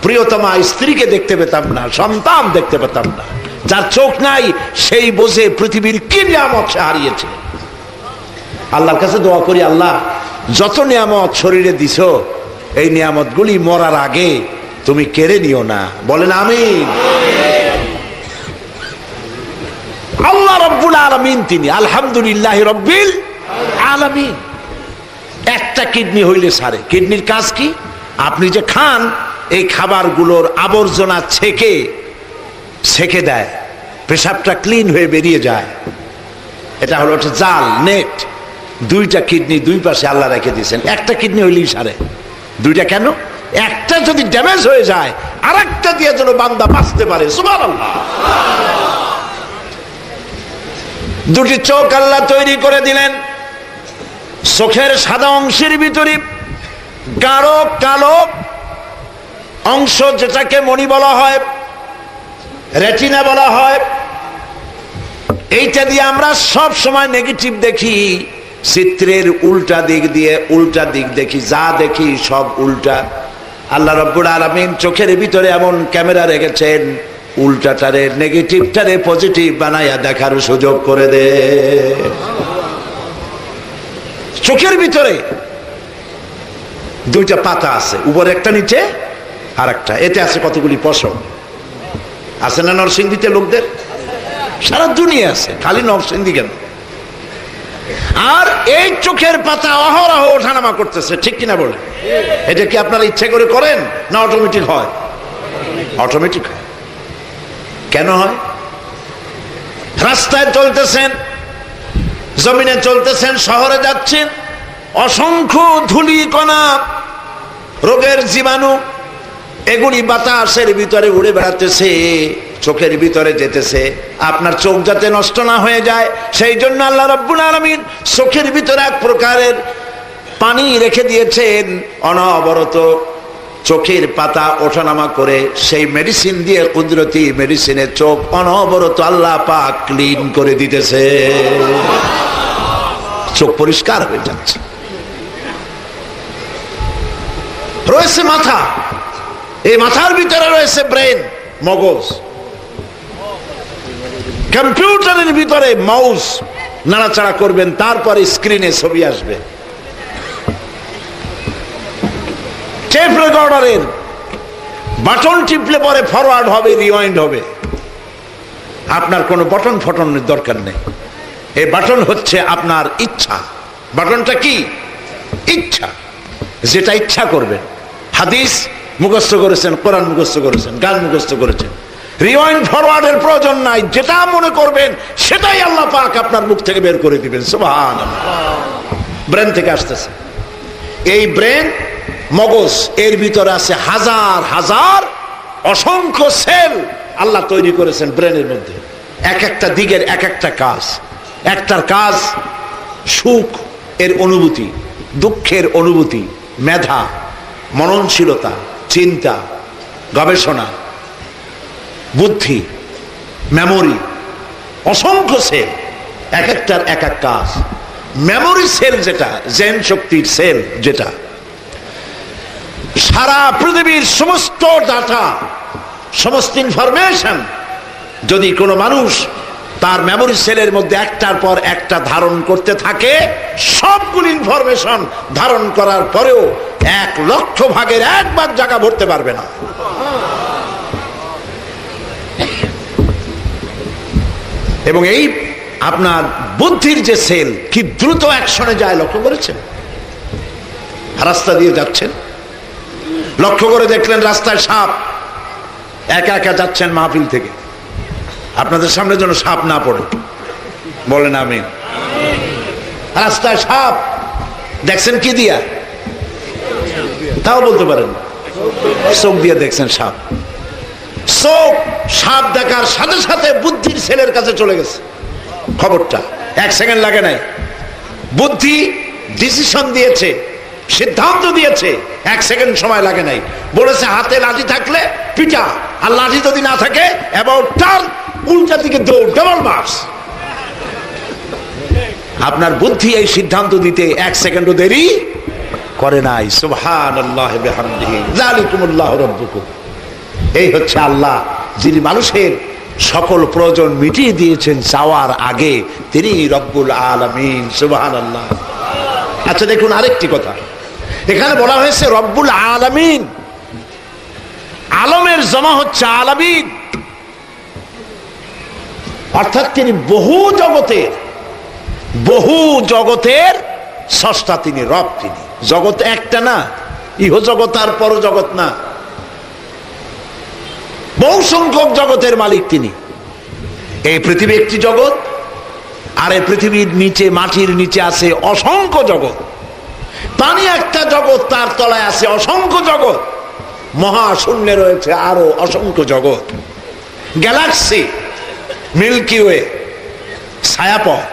প্রিয়তমা স্ত্রীকে দেখতে পেতাম না, সন্তান দেখতে পেতাম না। যার চোখ নাই সেই বোঝে পৃথিবীর কি নিয়ামত সে হারিয়েছে। আল্লাহর কাছে দোয়া করি, আল্লাহ যত নিয়ামত শরীরে দিছো, এই নিয়ামতগুলি মরার আগে তুমি কেড়ে নিও না। বলেন আমিন। আল্লাহ রব্বুল আলামিন তিনি আলহামদুলিল্লাহ রব্বিল আলামিন। একটা কিডনি হইলে সারে। কিডনির কাজ কি? আপনি যে খান এই খাবারগুলোর আবর্জনা ছেকে দেয়, পেশাবটা ক্লিন হয়ে বেরিয়ে যায়। এটা হলো একটা জাল, নেট। দুইটা কিডনি দুই পাশে আল্লাহ রেখে দিয়েছেন, একটা কিডনি হইলেই সারে। দুইটা কেন? একটা যদি ড্যামেজ হয়ে যায় আর একটা দিয়ে যেন বান্দা বাঁচতে পারে। সুবহানাল্লাহ। দুটি চোখ আল্লাহ তৈরি করে দিলেন, চোখের সাদা অংশের ভিতরে গাঢ় কালো অংশ যেটাকে মণি বলা হয়, রেটিনা বলা হয়, এইটা দিয়ে আমরা সব সময় নেগেটিভ দেখি, চিত্রের উল্টা দিক দিয়ে উল্টা দিক দেখি, যা দেখি সব উল্টা। আল্লাহ রাব্বুল আলামিন চোখের ভিতরে এমন ক্যামেরা রেখেছেন, উল্টাটারে নেগেটিভটারে পজিটিভ বানাইয়া দেখার সুযোগ করে দে। চোখের ভিতরে দুইটা পাতা আছে, উপরে একটা নিচে আর একটা। এতে আছে কতগুলি পশম আছে না নরসিংদীতে লোকদের? সারা দুনিয়া আছে, খালি নরসিংদী কেন? আর এই চোখের পাতা অহরহ ওঠানামা করতেছে, ঠিক কিনা বলে? এটা কি আপনারা ইচ্ছে করে করেন না অটোমেটিক হয়? অটোমেটিক হয়। কেন হয়? রাস্তায় চলতেছেন, জমিনে চলতেছেন, শহরে যাচ্ছেন, অসংখ্য ধূলি কণা, রোগের জীবাণু, এগুলি বাতাসের ভিতরে উড়ে বেড়াতেছে, চোখের ভিতরে যেতেছে। আপনার চোখ যাতে নষ্ট না হয়ে যায় সেই জন্য আল্লাহ রাব্বুল আলামিন চোখের ভিতরে এক প্রকারের পানি রেখে দিয়েছেন, অনবরত চোখের পাতা ওঠানামা করে সেই মেডিসিন দিয়ে, কুদরতি মেডিসিনে চোখ অনবরত আল্লাহ পাক ক্লিন করে দিতেছে, চোখ পরিষ্কার হয়ে যাচ্ছে। রয়েছে মাথা, এই মাথার ভিতরে রয়েছে ব্রেন, মগজ। কম্পিউটারের ভিতরে মাউস নাড়াচাড়া করবেন, তারপরে স্ক্রিনে ছবি আসবে। টেপ রেকর্ডারের বাটন টিপলে পরে ফরওয়ার্ড হবে, রিওয়াইন্ড হবে। আপনার কোনো বাটন ফটনের দরকার নেই। এই বাটন হচ্ছে আপনার ইচ্ছা। বাটনটা কি? ইচ্ছা। যেটা ইচ্ছা করবেন। হাদিস মুখস্থ করেছেন, কোরআন মুখস্থ করেছেন, গান মুখস্থ করেছেন, রিওয়াইন্ড ফরওয়ার্ডের প্রয়োজন নাই। যেটা মনে করবেন সেটাই আল্লাহ পাক আপনার মুখ থেকে বের করে দিবেন। সুবহানাল্লাহ। ব্রেন থেকে আসতেছে। এই ব্রেন, মগজ, এর ভিতরে আছে হাজার হাজার অসংখ্য সেল আল্লাহ তৈরি করেছেন ব্রেনের মধ্যে। এক একটা দিকের এক একটা কাজ। একটার কাজ সুখ এর অনুভূতি, দুঃখের অনুভূতি, মেধা, মননশীলতা, চিন্তা, গবেষণা, বুদ্ধি, মেমোরি, অসংখ্য সেল, এক একটার এক এক কাজ। মেমোরি সেল যেটা, জেন শক্তির সেল যেটা, সারা পৃথিবীর সমস্ত ডাটা, সমস্ত ইনফরমেশন যদি কোনো মানুষ তার মেমোরি সেলের মধ্যে একটার পর একটা ধারণ করতে থাকে, সবগুলো ইনফরমেশন ধারণ করার পরেও 1,00,000 ভাগের 1 ভাগ জায়গা ভরতে পারবে না। এবং এই আপনার বুদ্ধির যে সেল কি দ্রুত অ্যাকশনে যায় লক্ষ্য করেছেন? রাস্তা দিয়ে যাচ্ছেন, লক্ষ্য করে দেখলেন রাস্তায় সাপ, একা একা যাচ্ছেন মাহফিল থেকে, আপনাদের সামনে যেন সাপ না পড়ে, বলেন আমিন। রাস্তায় সাপ দেখছেন কি দিয়া? তাও বলতে পারেন, চোখ দিয়ে দেখছেন সাপ। চোখ সাপ দেখার সাথে সাথে বুদ্ধির ছেলের কাছে চলে গেছে খবরটা, 1 সেকেন্ড লাগে নাই। বুদ্ধি ডিসিশন দিয়েছে, সিদ্ধান্ত দিয়েছে, 1 সেকেন্ড সময় লাগে নাই। বলেছে হাতে লাঠি থাকলে পিটা, আর লাঠি যদি না থাকে অ্যাবাউট টার্ন, উল্টা দিকে দৌড়, ডাবল মার্কস। আপনার বুদ্ধি এই সিদ্ধান্ত দিতে 1 সেকেন্ডও দেরি করে নাই। সুবহানাল্লাহি ওয়া বিহামদিহি, যালিকুমুল্লাহু রাব্বুকুম। এই হচ্ছে আল্লাহ, যিনি মানুষের সকল প্রয়োজন মিটিয়ে দিয়েছেন চাওয়ার আগে, তিনি রব্বুল আলামিন। সুবহানাল্লাহ। আচ্ছা দেখুন আরেকটি কথা, এখানে বলা হয়েছে রব্বুল আলামিন, আলমের জমা হচ্ছে আলামিন, অর্থাৎ তিনি বহু জগতের স্রষ্টা, তিনি রব, তিনি জগৎ একটা না, ইহ জগৎ আর পর জগৎ না, বহু সংখ্যক জগতের মালিক তিনি। এই পৃথিবী একটি জগৎ, আর এই পৃথিবীর নিচে, মাটির নিচে আছে অসংখ্য জগৎ। পানি একটা জগৎ, তার তলায় আছে অসংখ্য জগৎ। মহাশূন্যে রয়েছে আরো অসংখ্য জগৎ, গ্যালাক্সি, মিল্কি ওয়ে, ছায়াপথ,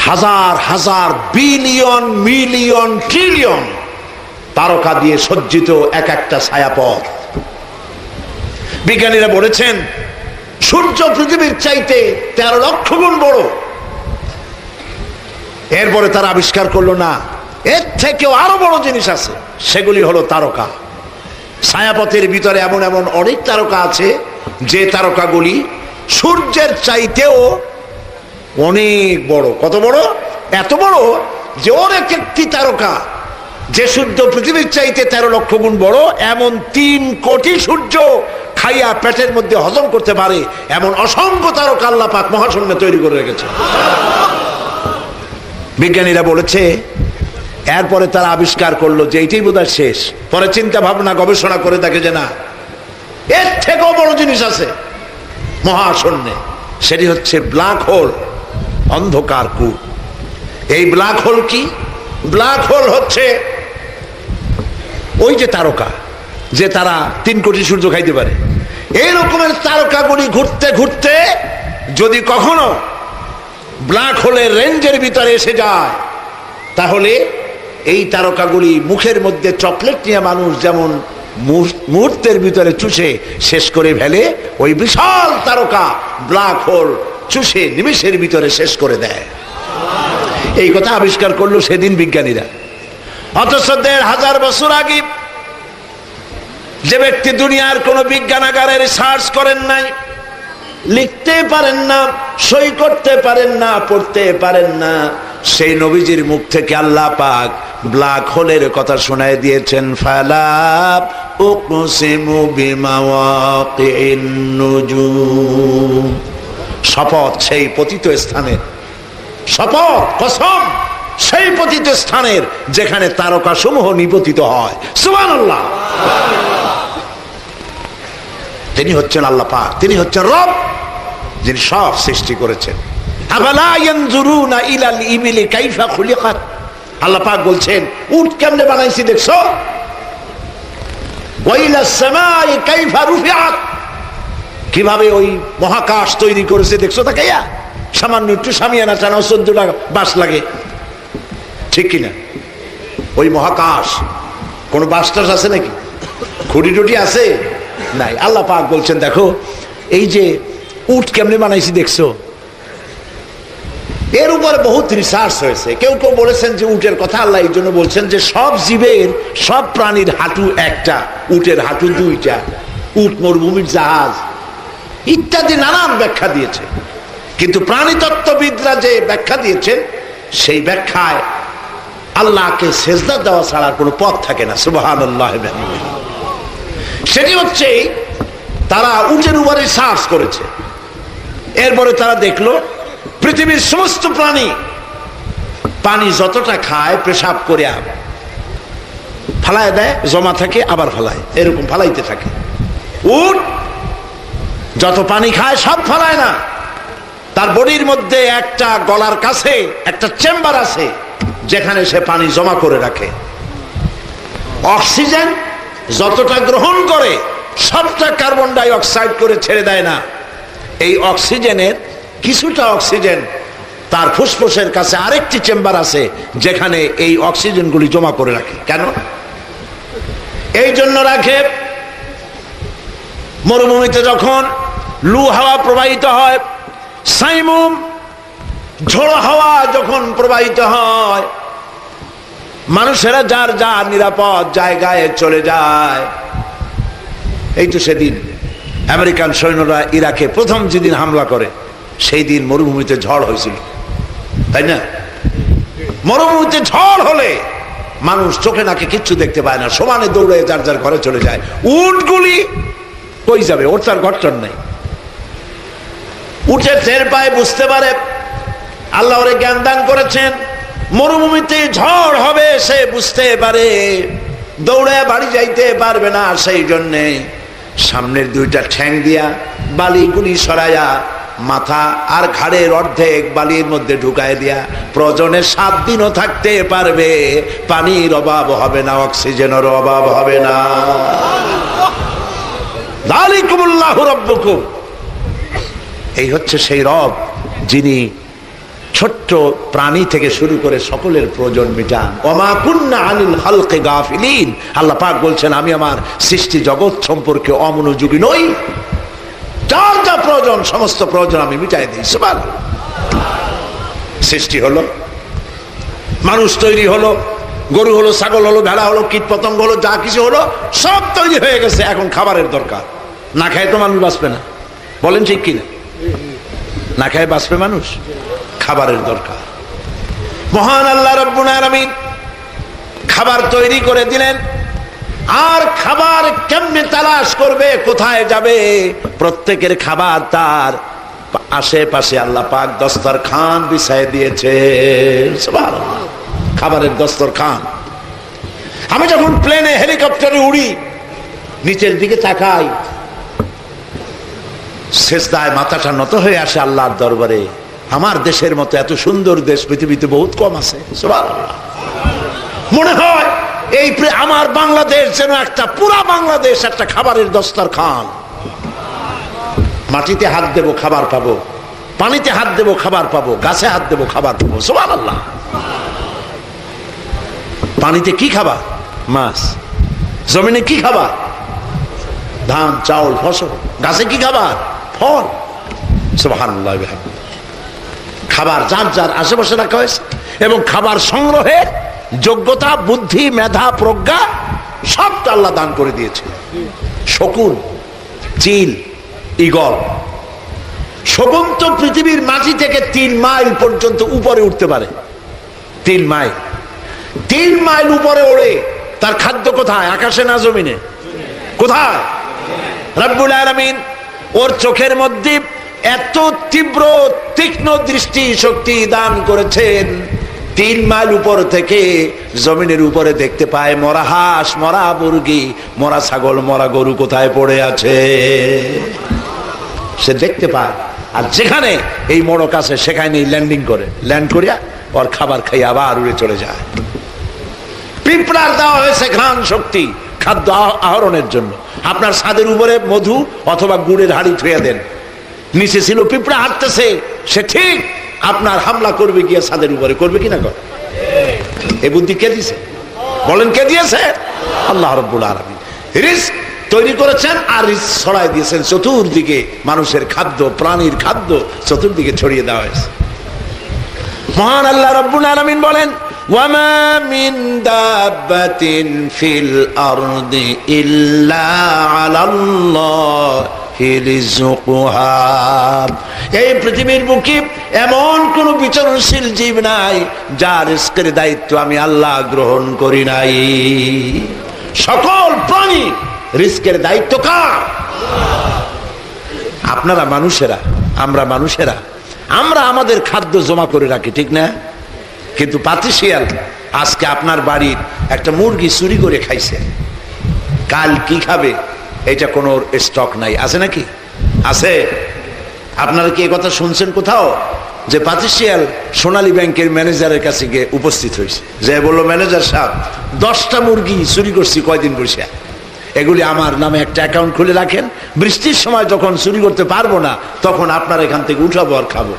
হাজার হাজার বিলিয়ন মিলিয়ন ট্রিলিয়ন তারকা দিয়ে সজ্জিত এক একটা ছায়াপথ। বিজ্ঞানীরা বলেছেন সূর্য পৃথিবীর চাইতে 13 লক্ষ গুণ বড়। এরপরে তারা আবিষ্কার করলো না, এর থেকেও আরো বড় জিনিস আছে, সেগুলি হলো তারকা। ছায়াপথের ভিতরে এমন এমন অনেক তারকা আছে যে তারকাগুলি সূর্যের চাইতেও অনেক বড়। কত বড়? এত বড় যে ওর এক একটি তারকা যে সূর্য পৃথিবীর চাইতে 13 লক্ষ গুণ বড়, এমন 3 কোটি সূর্য খাইয়া পেটের মধ্যে হজম করতে পারে এমন অসংখ্য তারকা আল্লাহ পাক মহাশূন্যে তৈরি করে রেখেছে। বিজ্ঞানীরা বলেছে, এরপরে তারা আবিষ্কার করলো যে এইটাই বোধহয় শেষ। পরে চিন্তা ভাবনা গবেষণা করে দেখে যে না, এর থেকেও বড় জিনিস আছে মহাশূন্যে। সেটি হচ্ছে ব্ল্যাক হোল, অন্ধকার কূপ। এই ব্ল্যাক হোল কি? ব্ল্যাক হোল হচ্ছে ওই যে তারকা, যে তারা 3 কোটি সূর্য খাইতে পারে। এই রকমের তারকাগুলি ঘুরতে ঘুরতে যদি কখনো ব্ল্যাক হোলের রেঞ্জের ভিতরে এসে যায়, তাহলে এই তারকাগুলি মুখের মধ্যে চকলেট নিয়ে মানুষ যেমন মুহূর্তের ভিতরে চুষে শেষ করে ফেলে, ওই বিশাল তারকা ব্ল্যাক হোল চুষে নিমেষের ভিতরে শেষ করে দেয়। এই কথা আবিষ্কার করলো সেদিন বিজ্ঞানীরা। অথচ 1500 বছর আগে যে ব্যক্তি দুনিয়ার কোন বিজ্ঞানাগারে রিসার্চ করেন নাই, লিখতে পারেন না, সই করতে পারেন না, পড়তে পারেন না, সেই নবীজির মুখ থেকে আল্লাহ পাক ব্ল্যাক হোলের কথা শোনায় দিয়েছেন। ফালা উকসিমু বিমাওয়াকিন নুজুম, শপথ সেই পতিত স্থানের, শপথ কসম সেই পতিত স্থানের যেখানে তারকা সমূহ নিপতিত হয়। সুবহানাল্লাহ। তিনি হচ্ছেন আল্লাহ পাক, তিনি হচ্ছেন রব, যিনি সব সৃষ্টি করেছেন। আফালা ইয়ানজুরুনা ইলাল ইবিলি কাইফা খুলিকাত, আল্লাহ পাক বলছেন উট কেমনে বানাইছি দেখছো? ওয়া ইলাস সামাই কাইফা রুফিআত, কিভাবে ওই মহাকাশ তৈরি করেছে দেখছো তাকাইয়া? সামান্য একটু সামিয়ানা টানা 14টা বাস লাগে, ঠিক কিনা? ওই মহাকাশ কোন বাস টাস আছে নাকি? খুঁটি টুটি আছে? নাই। আল্লাহ পাক বলছেন দেখো এই যে উট কেমনে বানাইছি দেখছো? এর উপরে বহুত রিসার্চ হয়েছে। কেউ কেউ বলেছেন যে উটের কথা আল্লাহ এই জন্য বলছেন যে সব জীবের, সব প্রাণীর হাঁটু একটা, উটের হাঁটু 2টা, উট মরুভূমির জাহাজ ইত্যাদি নানান ব্যাখ্যা দিয়েছে। কিন্তু প্রাণীতত্ত্ববিদরা যে ব্যাখ্যা দিয়েছেন সেই ব্যাখ্যায় আল্লাহকে সেজদা দেওয়া ছাড়ার কোনো পথ থাকে না। সুবহানাল্লাহ। সেটি হচ্ছে তারা উটের উপরে রিসার্চ করেছে। এরপরে তারা দেখলো পৃথিবীর সমস্ত প্রাণী পানি যতটা খায় পেশাব করে ফালায় দেয়, জমা থাকে আবার ফালায়, এরকম ফালাইতে থাকে। উট যত পানি খায় সব ফালায় না, তার বডির মধ্যে একটা গলার কাছে একটা চেম্বার আছে যেখানে সে পানি জমা করে রাখে। অক্সিজেন যতটা গ্রহণ করে সবটা কার্বন ডাই অক্সাইড করে ছেড়ে দেয় না। এই অক্সিজেনের কিছুটা অক্সিজেন তার ফুসফুসের কাছে আরেকটি চেম্বার আছে যেখানে এই অক্সিজেনগুলি জমা করে রাখে। কেন? এই জন্য রাখে মরুভূমিতে যখন লু হাওয়া প্রবাহিত হয়, সাইমুম ঝোড়ো হাওয়া যখন প্রবাহিত হয়, মানুষেরা যার যার নিরাপদ জায়গায় চলে যায়। এই তো সেদিন আমেরিকান সৈন্যরা ইরাকে প্রথম যেদিন হামলা করে সেই দিন মরুভূমিতে ঝড় হয়েছিল, তাই না? মরুভূমিতে ঝড় হলে মানুষ চোখে নাকে কিচ্ছু দেখতে পায় না, সমানে দৌড়ে যার যার ঘরে চলে যায়। উটগুলি কই যাবে? ওর তার ঘটন নাই। উঠে টের পায়, বুঝতে পারে, আল্লাহ ওরে জ্ঞান দান করেছেন। মরুভূমিতে ঝড় হবে সে বুঝতে পারে, দৌড়ে বাড়ি যাইতে পারবে না, সেই জন্যে সামনের 2টা ঠ্যাং দিয়া বালিগুলি সরাইয়া মাথা আর ঘাড়ের অর্ধেক বালির মধ্যে ঢুকায় দিয়া প্রয়োজনে 7 দিনও থাকতে পারবে, পানির অভাব হবে না, অক্সিজেনের অভাব হবে না। যালিকুমুল্লাহু রাব্বুকুম, এই হচ্ছে সেই রব যিনি ছোট্ট প্রাণী থেকে শুরু করে সকলের প্রয়োজন মিটান। ওমা কুন্না আনিল খালকি গাফিলিন, আল্লাহ পাক বলছেন আমি আমার সৃষ্টি জগৎ সম্পর্কে অমনোযোগী নই, যার যা প্রয়োজন সমস্ত প্রয়োজন আমি মিটাই দিই। সুবহানাল্লাহ। সৃষ্টি হলো, মানুষ তৈরি হলো, গরু হলো, ছাগল হলো, ভেড়া হলো, কীট পতঙ্গ হলো, যা কিছু হলো সব তৈরি হয়ে গেছে, এখন খাবারের দরকার। না খায় তো মানুষ বাঁচবে না, বলেন ঠিক কিনা? না খায় বাঁচবে মানুষ, খাবারের দরকার। মহান আল্লাহ রাব্বুল আলামিন খাবার তৈরি করে দিলেন, আর খাবার কেমনে তালাশ করবে, কোথায় যাবে? প্রত্যেকের খাবার তার আশেপাশে আল্লাহ পাক দস্তরখান বিছায় দিয়েছে। সুবহানাল্লাহ, খাবারের দস্তরখান। আমি যখন প্লেনে হেলিকপ্টারে উড়ি, নিচের দিকে তাকাই, সেজদায় মাথাটা নত হয়ে আসে আল্লাহর দরবারে। আমার দেশের মতো এত সুন্দর দেশ পৃথিবীতে বহুত কম আছে। সুবহানাল্লাহ। মনে হয় এই আমার বাংলাদেশ যেন একটা পুরা বাংলাদেশ একটা খাবারের দস্তরখান। মাটিতে হাত দেবো খাবার পাবো, পানিতে হাত দেবো খাবার পাবো, গাছে হাত দেবো খাবার পাবো। সুবহানাল্লাহ। পানিতে কি খাবার? মাছ। জমিনে কি খাবার? ধান, চাউল, ফসল। গাছে কি খাবার? ফল। সুবহানাল্লাহ। খাবার যার যার আশেপাশে রাখা হয়েছে, এবং খাবার সংগ্রহের যোগ্যতা, বুদ্ধি, মেধা, প্রজ্ঞা সবটা আল্লাহ দান করে দিয়েছে। শকুন, চিল, ঈগল, শকুন তো পৃথিবীর মাটি থেকে 3 মাইল পর্যন্ত উপরে উঠতে পারে। 3 মাইল, 3 মাইল উপরে ওড়ে। তার খাদ্য কোথায়? আকাশে না জমিনে? কোথায়? রব্বুল আলামিন ওর চোখের মধ্যে এত তীব্র তীক্ষ্ণ দৃষ্টি শক্তি দান করেছেন, 3 মাইল উপর থেকে জমিনের উপরে দেখতে পায় মরা হাঁস, মরা মুরগি, মরা ছাগল, মরা গরু কোথায় পড়ে আছে সে দেখতে পায়। আর যেখানে এই মোড়ক আছে সেখানে ল্যান্ডিং করে, ল্যান্ড করিয়া ওর খাবার খাইয়া আবার উড়ে চলে যায়। পিঁপড়ার দেওয়া হয়েছে ঘ্রাণ শক্তি খাদ্য আহরণের জন্য। আপনার ছাদের উপরে মধু অথবা গুড়ের হাড়ি থুয়ে দেন, নিচে ছিল পিঁপড়া হাঁটতেছে, সে ঠিক আপনার হামলা করবে গিয়ে ছাদের উপরে। করবে কিনা? করে। এই বুদ্ধি কে দিয়েছে? বলেন কে দিয়েছে? আল্লাহ রাব্বুল আলামিন রিজক তৈরি করেছেন আর রিজক ছড়াই দিয়েছেন চতুর্দিকে। মানুষের খাদ্য, প্রাণীর খাদ্য চতুর্দিকে ছড়িয়ে দেওয়া হয়েছে। মহান আল্লাহ রাব্বুল আলামিন বলেন, ওয়ামা মিন দাব্বাতিন ফিল আরদি ইল্লা আলাল্লাহি রিজকুহা। এই পৃথিবীর বুকে এমন কোন বিচরণশীল জীব নাই যার রিজকের দায়িত্ব আমি আল্লাহ গ্রহণ করি নাই। সকল প্রাণী রিজকের দায়িত্ব কার? আপনারা মানুষেরা, আমরা মানুষেরা, আমরা আমাদের খাদ্য জমা করে রাখি, ঠিক না? কিন্তু পাতিশিয়াল আজকে আপনার বাড়ির একটা মুরগি চুরি করে খাইছে, কাল কি খাবে এটা কোনো স্টক নাই। আছে নাকি? আছে? আপনারা কি কথা শুনছেন কোথাও যে পাতিশিয়াল সোনালী ব্যাংকের ম্যানেজারের কাছে গিয়ে উপস্থিত হয়েছে, যে বললো ম্যানেজার সাহেব 10টা মুরগি চুরি করছি কয়দিন বসে, এগুলি আমার নামে একটা অ্যাকাউন্ট খুলে রাখেন, বৃষ্টির সময় যখন চুরি করতে পারবো না তখন আপনার এখান থেকে উঠাবো আর খাবো।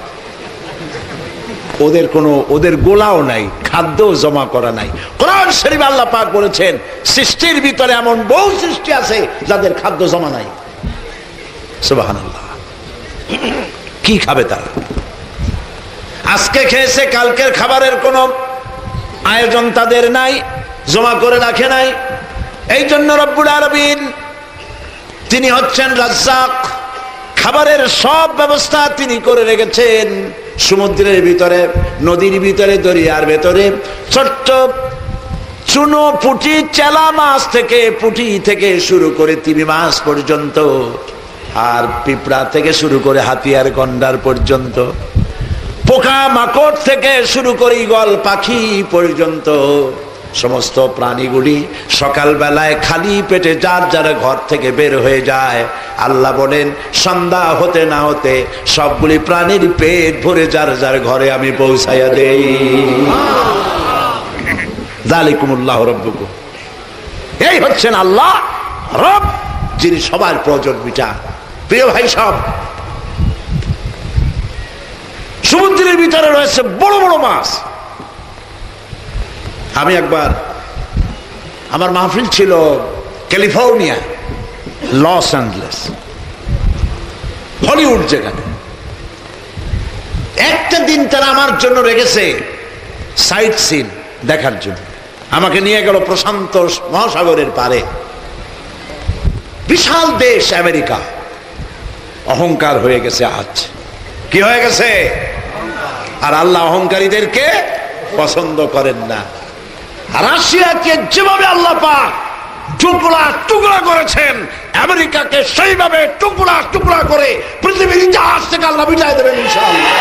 ওদের গোলাও নাই, খাদ্য জমা করা নাই। কোরআন শরীফ আল্লাহ পাক বলেছেন সৃষ্টির ভিতরে এমন বহু সৃষ্টি আছে যাদের খাদ্য জমা নাই। সুবহানাল্লাহ। কি খাবে তারা? আজকে খেয়েছে, কালকের খাবারের কোনো আয়োজন তাদের নাই, জমা করে রাখে নাই। এই জন্য রব্বুল আলামিন তিনি হচ্ছেন রাজ্জাক, খাবারের সব ব্যবস্থা তিনি করে রেখেছেন। সমুদ্রের ভিতরে, নদীর ভিতরে, দরিয়ার ভেতরে ছোট্ট চুনো, পুঁটি, চেলা মাছ থেকে, পুঁটি থেকে শুরু করে তিমি মাছ পর্যন্ত, আর পিঁপড়া থেকে শুরু করে হাতিয়ার গন্ডার পর্যন্ত, পোকা মাকড় থেকে শুরু করে ঈগল পাখি পর্যন্ত সমস্ত প্রাণীগুলি সকালবেলায় খালি পেটে যার যার ঘর থেকে বের হয়ে যায়। আল্লাহ বলেন সন্ধ্যা হতে না হতে সবগুলি প্রাণীর পেট ভরে যার যার ঘরে আমি পৌঁছাইয়া দেই। যালিকুমুল্লাহু রাব্বুকুম, এই হচ্ছেন আল্লাহ রব, যিনি সবার প্রয়োজন মিটান। প্রিয় ভাই সব, সমুদ্রের ভিতরে রয়েছে বড় বড় মাছ। আমি একবার, আমার মাহফিল ছিল ক্যালিফোর্নিয়া, লস অ্যাঞ্জেলেস, হলিউড যেখানে। একটা দিন তারা আমার জন্য রেখেছে সাইট সিন দেখার জন্য। আমাকে নিয়ে গেল প্রশান্ত মহাসাগরের পারে। বিশাল দেশ আমেরিকা, অহংকার হয়ে গেছে। আজ কি হয়ে গেছে? আর আল্লাহ অহংকারীদেরকে পছন্দ করেন না। রাশিয়াকে যেভাবে আল্লাহ পাক টুকরা টুকরা করেছেন, আমেরিকাকে সেইভাবে টুকরা টুকরা করে পৃথিবীর ইতিহাস থেকে আল্লাহ বিদায় দেবেন ইনশাআল্লাহ।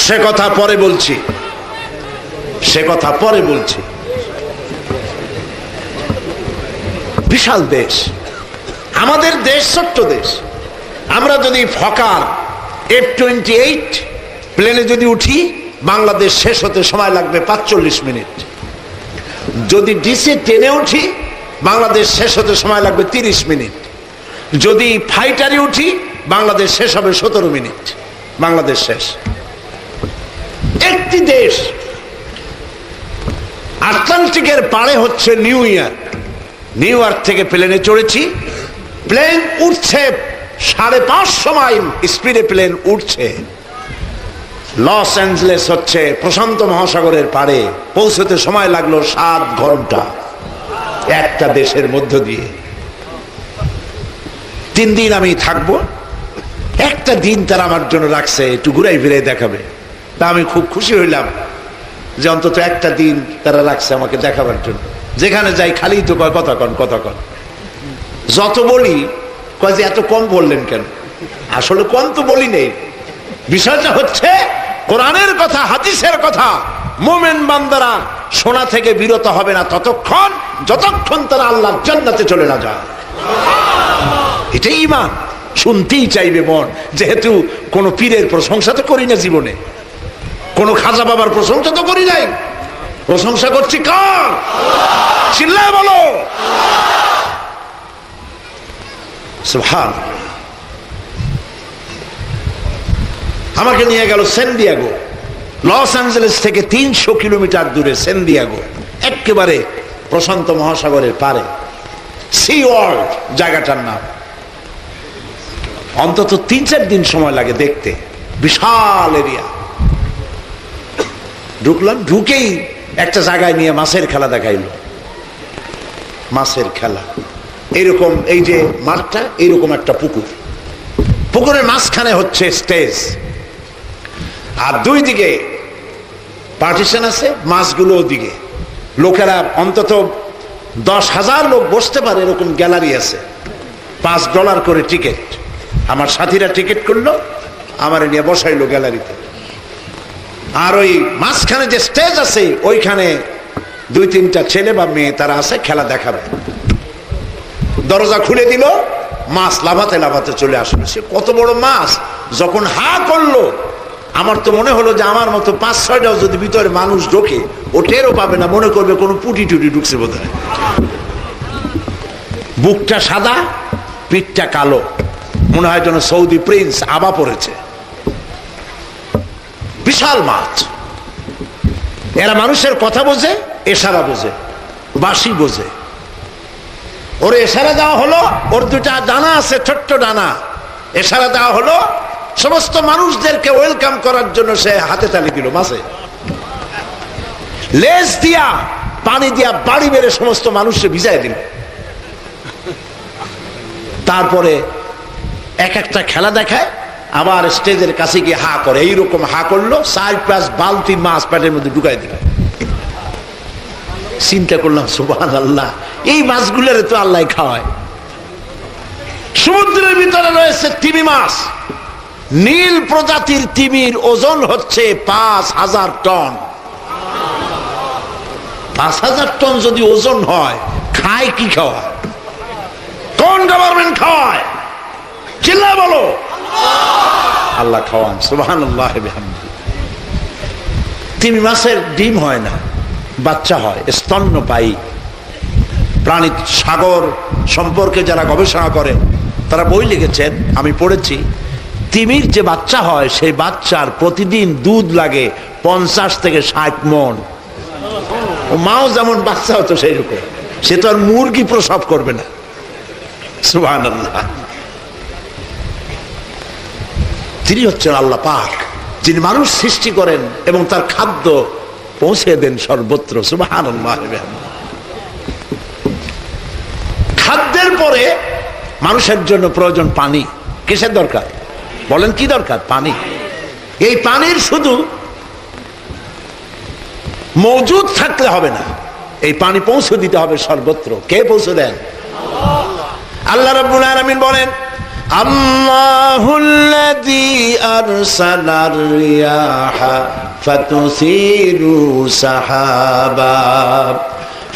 সে কথা পরে বলছি, সে কথা পরে বলছি। বিশাল দেশ, আমাদের দেশ ছোট্ট দেশ। আমরা যদি ফকার F-28 প্লেনে যদি উঠি, বাংলাদেশ শেষ হতে সময় লাগবে 45 মিনিট। যদি DC-10 উঠি, বাংলাদেশ শেষ হতে সময় লাগবে 30 মিনিট। যদি ফাইটারে উঠি, বাংলাদেশ শেষ হবে 17 মিনিট। বাংলাদেশ শেষ। একটি দেশ, আটলান্টিকের পারে হচ্ছে নিউ ইয়র্ক। নিউ ইয়র্ক থেকে প্লেনে চড়েছি, প্লেন উঠছে 550 মাইল স্পিডে প্লেন উঠছে। লস অ্যাঞ্জেলেস হচ্ছে প্রশান্ত মহাসাগরের পারে, পৌঁছতে সময় লাগলো 7 ঘন্টা একটা দেশের মধ্য দিয়ে। 3 দিন আমি থাকবো, একটা দিন তারা আমার জন্য রাখছে একটু ঘুরাই ফিরে দেখাবে। তা আমি খুব খুশি হইলাম যে অন্তত একটা দিন তারা রাখছে আমাকে দেখাবার জন্য। যেখানে যাই খালি তো কয় কথা কন কথা কন। যত বলি কয় যে এত কম বললেন কেন? আসলে কম তো বলি নেই। বিষয়টা হচ্ছে কোরআনের কথা, হাদিসের কথা। মুমিন বান্দারা শোনা থেকে বিরত হবে না ততক্ষণ যতক্ষণ তারা আল্লাহর জান্নাতে চলে না যায়। এটাই ঈমান। শুনতেই চাইবে মন, যেহেতু কোন পীরের প্রশংসা তো করি না জীবনে, কোন খাজা বাবার প্রশংসা তো করি নাই। প্রশংসা করছি কার? চিল্লায় বলো সুবহানাল্লাহ। আমাকে নিয়ে গেল সান দিয়েগো। লস অ্যাঞ্জেলেস থেকে 300 কিলোমিটার দূরে সান দিয়েগো, একেবারে প্রশান্ত মহাসাগরের পারে। সি ওয়ার্ল্ড জায়গাটার নাম। অন্তত 3-4 দিন সময় লাগে দেখতে, বিশাল এরিয়া। ঢুকলাম, ঢুকেই একটা জায়গায় নিয়ে মাছের খেলা দেখাইল। মাছের খেলা এইরকম, এই যে মাঠটা, এইরকম একটা পুকুর, পুকুরের মাঝখানে হচ্ছে স্টেজ, আর 2 দিকে পার্টিশন আছে, মাছগুলো ওদিকে। লোকেরা অন্তত 10,000 লোক বসতে পারে এরকম গ্যালারি আছে। $5 করে টিকিট। আমার সাথীরা টিকিট করলো, আমার নিয়ে বসাইলো গ্যালারিতে। আর ওই মাঝখানে যে স্টেজ আছে ওইখানে 2-3টা ছেলে বা মেয়ে তারা আছে, খেলা দেখাবে। দরজা খুলে দিল, মাছ লাফাতে লাফাতে চলে আসলো। সে কত বড় মাছ! যখন হা করলো, আমার তো মনে হলো যে আমার মতো 5-6টাও যদি ভিতরে মানুষ ঢোকে, ও টেরও পাবে না, মনে করবে কোনো পুটি টুটি ঢুকছে বোধ হয়। বুকটা সাদা, পিঠটা কালো, মনে হয় যেন সৌদি প্রিন্স আবা পড়েছে। বিশাল মাছ। এরা মানুষের কথা বোঝে, এশারা বোঝে, বাঁশি বোঝে। ওর এশারা দেওয়া হলো, ওর 2টা ডানা আছে, ছোট্ট ডানা। এশারা দেওয়া হলো, সমস্ত মানুষদেরকে ওয়েলকাম করার জন্য সে হাতে তালি দিল। মাছে লেজ দিয়া পানি দিয়া বাড়ি মেরে সমস্ত মানুষকে ভিজাই দিল। তারপরে এক একটা খেলা দেখায়, আবার স্টেজের কাছে গিয়ে হা করে। এইরকম হা করলো, 4-5 বালতি মাছ পেটের মধ্যে ঢুকাই দিল। চিন্তা করলাম সুবহানাল্লাহ, এই মাছগুলোরে তো আল্লাহ খাওয়ায়। সমুদ্রের ভিতরে রয়েছে তিমি মাছ। নীল প্রজাতির তিমির ওজন হচ্ছে 5000 টন। 5000 টন যদি ওজন হয়, খায় কি খাওয়া? কোন গভর্নমেন্ট খাওয়ায়? চিল্লা বলো। আল্লাহ খাওয়ান, সুবহানাল্লাহ বিহামদিহি। তিমি মাছের ডিম হয় না, বাচ্চা হয়, স্তন্যপায়ী প্রাণী। সাগর সম্পর্কে যারা গবেষণা করে তারা বই লিখেছেন, আমি পড়েছি, তিমির যে বাচ্চা হয় সেই বাচ্চার প্রতিদিন দুধ লাগে 50 থেকে 60 মণ। মাও যেমন বাচ্চা হতো সেই রকম। সে তো আর মুরগি প্রসব করবে না। সুবহানাল্লাহ। তিনি হচ্ছেন আল্লাহ পাক, যিনি মানুষ সৃষ্টি করেন এবং তার খাদ্য পৌঁছে দেন সর্বত্র। সুবহানাল্লাহ। খাদ্যের পরে মানুষের জন্য প্রয়োজন পানি। কিসের দরকার বলেন? কি দরকার? পানি। এই পানির শুধু মজুদ থাকলে হবে না, এই পানি পৌঁছে দিতে হবে সর্বত্র। কে পৌঁছে দেন? আল্লাহ রাব্বুল আলামিন বলেন, আল্লাহুল্লাযী আরসালার রিয়াহা ফাতুসিরু সাহাবা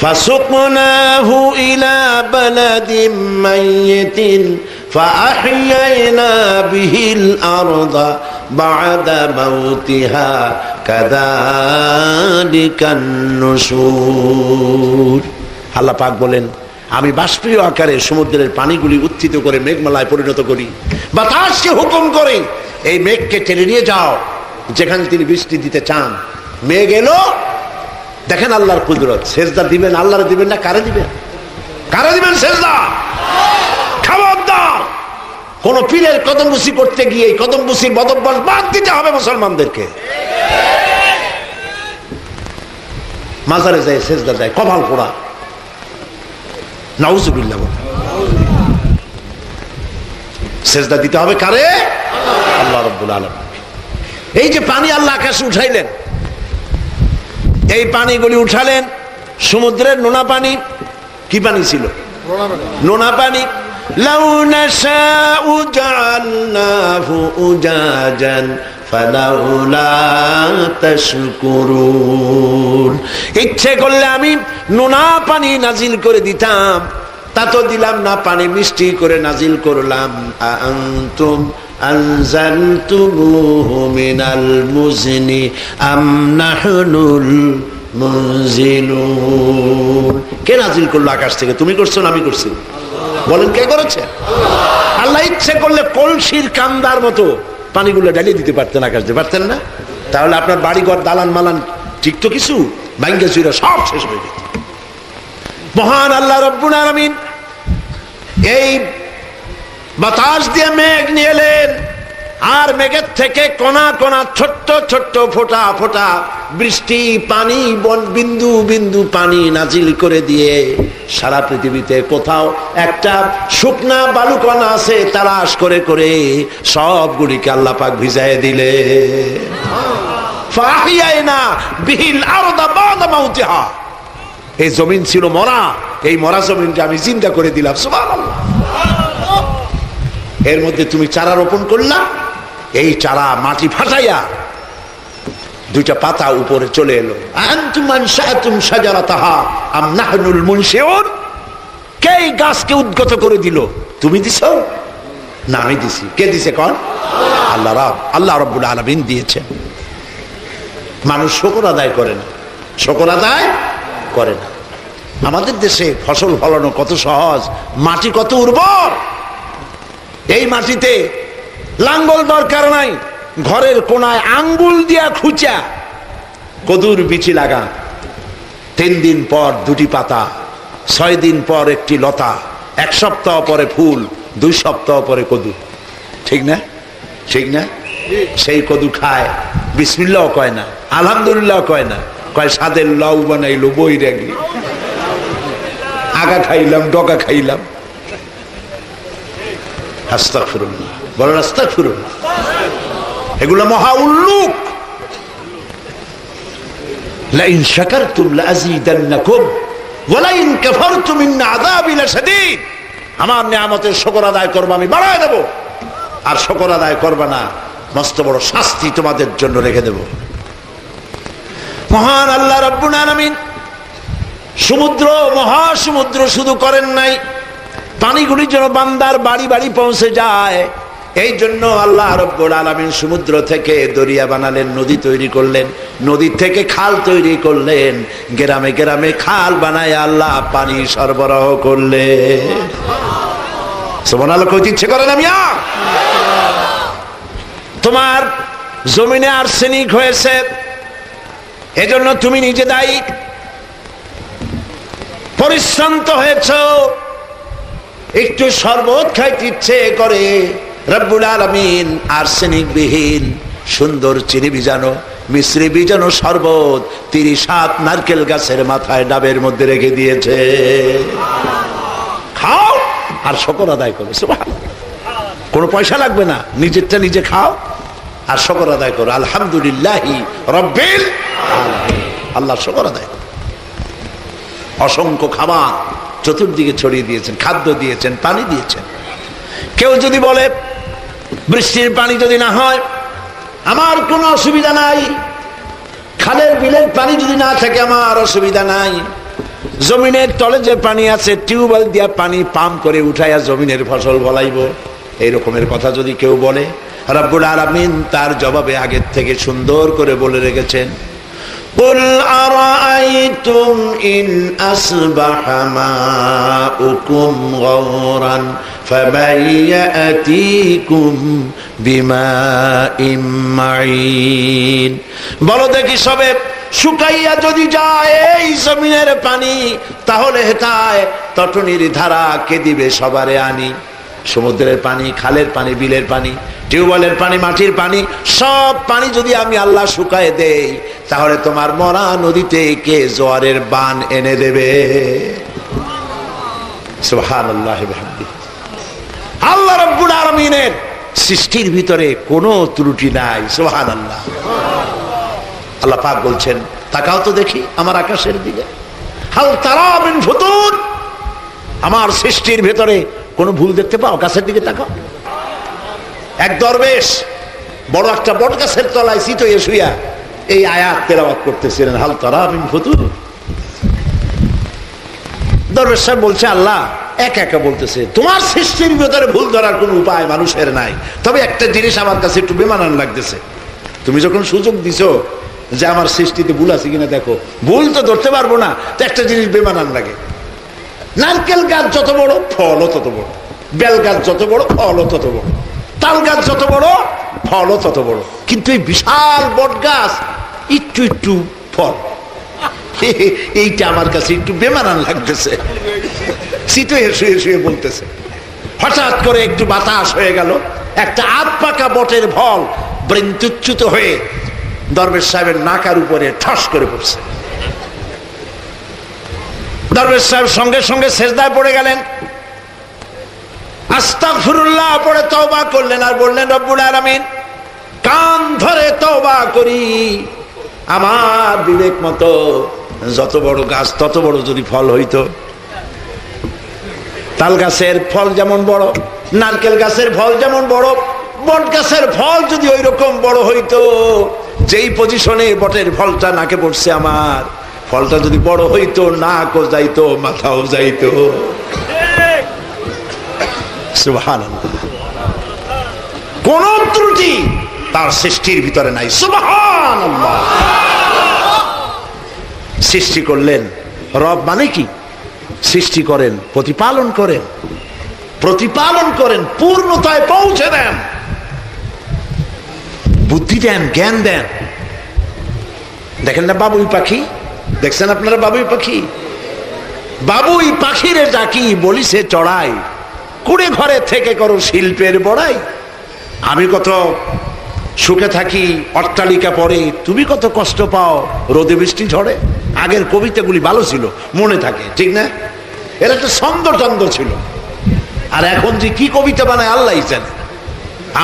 ফাসুকনাহু ইলা বালাদিন মাইয়িতিন فأحيينا به الأرض بعد موتها كذلك النشور। আল্লাহ পাক বলেন, আমি বাষ্পীয় আকারে সমুদ্রের পানিগুলি উত্থিত করে মেঘমালায় পরিণত করি। বাতাসকে হুকুম করে এই মেঘকে টেনে নিয়ে যাও যেখানে তিনি বৃষ্টি দিতে চান। মেঘ এলো, দেখেন আল্লাহর কুদরত। সেজদা দিবেন আল্লাহরে, দিবেন না কারে দিবেন? কারে দিবেন সেজদা? খবরদার কোন পীরের কদমবুসি করতে গিয়ে কদমবুসির বদভ্যাস বাদ দিতে হবে মুসলমানদেরকে। মাজারে যায় সেজদা দেয়, কপাল পোড়া, নাউজুবিল্লাহ। সেজদা দিতে হবে কারে? আল্লাহ রাব্বুল আলামিন। এই যে পানি আল্লাহ আকাশে উঠাইলেন, এই পানিগুলি উঠালেন সমুদ্রের নোনা পানি। কি পানি ছিল? নোনা পানি। লাউ নাশাউ জাআলনাহু উজাজান ফালাউলা তাশকুরুন। ইচ্ছে করলে আমি নোনা পানি নাজিল করে দিতাম, তা তো দিলাম না, পানি মিষ্টি করে নাজিল করলাম। আনতুম আনজালতুমুহু মিনাল মুজনি আম নাহনুল মুনজিলুন। কে নাজিল করলো আকাশ থেকে? তুমি করছো না আমি করছি? বলেন কে করেছে? আল্লাহ ইচ্ছে করলে কলসির কান্দার মতো পানিগুলো ঢালিয়ে দিতে পারতেন, আকাশ দিয়ে পারতেন না? তাহলে আপনার বাড়িঘর দালান মালান ঠিক তো কিছু ভাঙ্গে চুরে সব শেষ হয়ে যেত। মহান আল্লাহ রব্বুল আলামিন এই বাতাস দিয়ে মেঘ নিয়ে এলেন, আর মেঘের থেকে কণা কণা ছোট্ট ছোট্ট ফোঁটা ফোঁটা বৃষ্টি পানি, বিন্দু বিন্দু পানি নাজিল করে দিয়ে সারা পৃথিবীতে কোথাও একটা শুকনা বালুকণা আছে তালাশ করে করে সবগুলিকে আল্লাহ পাক ভিজায় দিলে। ফাহিয়াইনা বিহিল আরদা বাদা মাউতিহা। এই জমিন ছিল মরা, এই মরা জমিনকে আমি জিন্দা করে দিলাম। সুবহানাল্লাহ। এর মধ্যে তুমি চারা রোপণ করলা, এই চারা মাটি ফাটাইয়া দুইটা পাতা উপরে চলে এলো। আনতুম আনশাতুম শাজারাতাহা আম নাহনুল মুনশিউন। কে এই গাছকে উদ্গত করে দিল? তুমি দিছো না আমি দিছি? কে দিছে কোন? আল্লাহ রাব্বুল আলামিন দিয়েছেন। মানুষ শুকর আদায় করে না, শুকর আদায় করে না। আমাদের দেশে ফসল ফলানো কত সহজ, মাটি কত উর্বর। এই মাটিতে লাঙ্গল দরকার নাই, ঘরের কোনায় আঙ্গুল দিয়া খুঁচা কদুর বিচি লাগা। 3 দিন পর 2টি পাতা, 6 দিন পর একটি লতা, 1 সপ্তাহ পরে ফুল, 2 সপ্তাহ পরে কদু। ঠিক না? ঠিক না? সেই কদু খায়, বিসমিল্লাহ কয় না, আলহামদুলিল্লাহ কয় না, কয় সাদের লাউ বানাইলো বই রেগি, আগা খাইলাম ডগা খাইলাম। আস্তাগফিরুল্লাহ, বলেন আস্তাগফিরুল্লাহ। এগুলো মহা উল্লুক। লাইন শাকারতুম লাযীদান্নাকুম ওয়া লাইন কাফারতুম ইন আযাবি লাশাদীদ। আমার নিয়ামতের শুকর আদায় করবো, আমি বাড়ায় দেব। আর শুকর আদায় করবে না, মস্ত বড় শাস্তি তোমাদের জন্য রেখে দেব। মহান আল্লাহ রাব্বুল আলামিন সমুদ্র, মহাসমুদ্র শুধু করেন নাই, পানিগুলি যেন বান্দার বাড়ি বাড়ি পৌঁছে যায়, এই জন্য আল্লাহ রাব্বুল আলামিন সমুদ্র থেকে দরিয়া বানালেন, নদী তৈরি করলেন, নদী থেকে খাল তৈরি করলেন, গ্রামে গ্রামে খাল বানায় আল্লাহ পানি সরবরাহ করলেন। সুবহানাল্লাহ কইতে ইচ্ছে করে না মিয়া? তোমার জমিনে আর্সেনিক হয়েছে, এজন্য তুমি নিজে দায়ী। পরিশ্রান্ত হয়েছ, একটু শরবত খাইতে ইচ্ছে করে, রব্বুল আলামিন আর্সেনিক বিহীন সুন্দর চিনি বিজানো, মিশ্রি বিজানো শরবত 37 নারকেল গাছের মাথায় ডাবের মধ্যে রেখে দিয়েছে। খাও আর শুকর আদায় করো। সুবহানাল্লাহ, কোনো পয়সা লাগবে না, নিজেরটা নিজে খাও আর শুকর আদায় করো। আলহামদুলিল্লাহি রাব্বিল আলামিন, আল্লাহ শুকর আদায় করো। অসংখ্য খাবার চতুর্দিকে ছড়িয়ে দিয়েছেন, খাদ্য দিয়েছেন, পানি দিয়েছেন। কেউ যদি বলে বৃষ্টির পানি যদি না হয় আমার কোনো অসুবিধা নাই, খালের বিলের পানি যদি না থাকে আমার অসুবিধা নাই, জমিনের তলে যে পানি আছে টিউবওয়েল দিয়া পানি পাম্প করে উঠাইয়া জমিনের ফসল ফলাইব, এই রকমের কথা যদি কেউ বলে, রব্বুল আলামিন তার জবাবে আগের থেকে সুন্দর করে বলে রেখেছেন, কুল আরাআইতুম ইন আসবাহা মাউকুম গাওরান ফামান ইয়াতিকুম বিমাইম মাইন। বলো দেখি সবে শুকাইয়া যদি যায় এই জমিনের পানি, তাহলে হেতায় তটনির ধারা কে দিবে সবারে আনি। সমুদ্রের পানি, খালের পানি, বিলের পানি, টিউবওয়েলের পানি, মাটির পানি, সব পানি যদি আমি আল্লাহ শুকায় দেই, তাহলে তোমার মরা নদীতে কে জোয়ারের বান এনে দেবে? সুবহানাল্লাহি ওয়া বিহামদিহি। আল্লাহ রাব্বুল আলামিনের সৃষ্টির ভিতরে কোনো ত্রুটি নাই। সুবহানাল্লাহ। আল্লাহ পাক বলছেন, তাকাও তো দেখি আমার আকাশের দিকে, হাল তারা মিন ফুতুর, আমার সৃষ্টির ভিতরে কোনো ভুল দেখতে পাও? গাছের দিকে তাকাও। এক দরবেশ বড় একটা বট গাছের তলায় চিতয়ে শুইয়া এই আয়াত তেলাওয়াত করতেছিলেন, হাল তারা মিন ফুতুর। দরবেশ সাহেব বলছে, আল্লাহ একা একা বলতেছে, তোমার সৃষ্টির ভিতরে ভুল ধরার কোনো উপায় মানুষের নাই, তবে একটা জিনিস আমার কাছে একটু বেমানান লাগতেছে। তুমি যখন সুযোগ দিছো যে আমার সৃষ্টিতে ভুল আছে কিনা দেখো, ভুল তো ধরতে পারবো না, তো একটা জিনিস বেমানান লাগে। নারকেল গাছ যত বড় ফলও তত বড়, বেল গাছ যত বড় ফলও তত বড়, তাল গাছ যত বড় ফলও তত বড়, কিন্তু এই বিশাল বট গাছ একটু একটু ফল, এইটা আমার কাছে একটু বেমানান লাগতেছে। শীতে শুয়ে শুয়ে বলতেছে, হঠাৎ করে একটু বাতাস হয়ে গেল, একটা আধ পাকা বটের ফল বৃন্তুচ্যুত হয়ে দরবেশ সাহেবের নাকার উপরে ঠস করে পড়ছে। দরবেশ সাহেব সঙ্গে সঙ্গে সেজদায় পড়ে গেলেন, আস্তাগফিরুল্লাহ পড়ে তওবা করলেন আর বললেন, রব্বুল আলামিন কান ধরে তওবা করি, আমার বিবেক মতো যত বড় গাছ তত বড় যদি ফল হইতো, তাল গাছের ফল যেমন বড়, নারকেল গাছের ফল যেমন বড়, বট গাছের ফল যদি ওই রকম বড় হইতো, যেই পজিশনে বটের ফলটা নাকে পড়ছে আমার, ফলটা যদি বড় হইতো, নাকও যাইতো, মাথাও যাইতো। সুবহানাল্লাহ। কোন ত্রুটি তার সৃষ্টির ভিতরে নাই। সুবহানাল্লাহ। সৃষ্টি করলেন, রব মানে কি? সৃষ্টি করেন, প্রতিপালন করেন, প্রতিপালন করেন, পূর্ণতায় পৌঁছে দেন, বুদ্ধি দেন, জ্ঞান দেন। দেখেন না বাবুই পাখি, দেখছেন আপনারা বাবুই পাখি? বাবুই পাখিরে ডাকি বলিছে চড়াই, কুড়ে ঘরে থেকে করো শিল্পের বড়াই। আমি কত সুখে থাকি অট্টালিকা পরে, তুমি কত কষ্ট পাও রোদে বৃষ্টি ঝড়ে। আগের কবিতাগুলি ভালো ছিল, মনে থাকে, ঠিক না? এর একটা ছন্দ টন্দ ছিল। আর এখন যে কি কবিতা বানায় আল্লাহই জানে।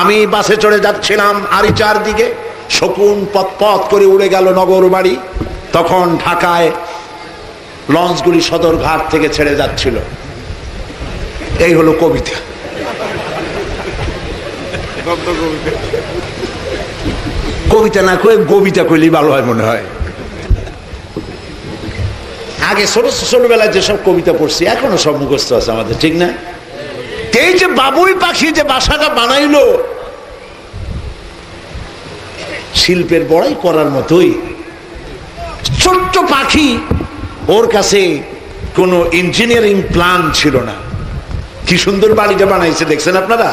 আমি বাসে চড়ে যাচ্ছিলাম আরিচার দিকে, শকুন পথ পথ করে উড়ে গেল নগর বাড়ি। তখন ঢাকায় লঞ্চগুলি সদরঘাট থেকে ছেড়ে যাচ্ছিল। এই হলো কবিতা। কবিতা না কয়ে কবিতা কইলেই ভালো হয় মনে হয়। আগে ছোটবেলায় যেসব কবিতা পড়ছি এখনো সব মুখস্থ আছে আমাদের, ঠিক না? এই যে বাবুই পাখি যে বাসাটা বানাইলো, শিল্পের বড়াই করার মতোই। ছোট্ট পাখি, ওর কাছে কোনো ইঞ্জিনিয়ারিং প্ল্যান ছিল না। কি সুন্দর বাড়িটা বানাইছে দেখছেন আপনারা।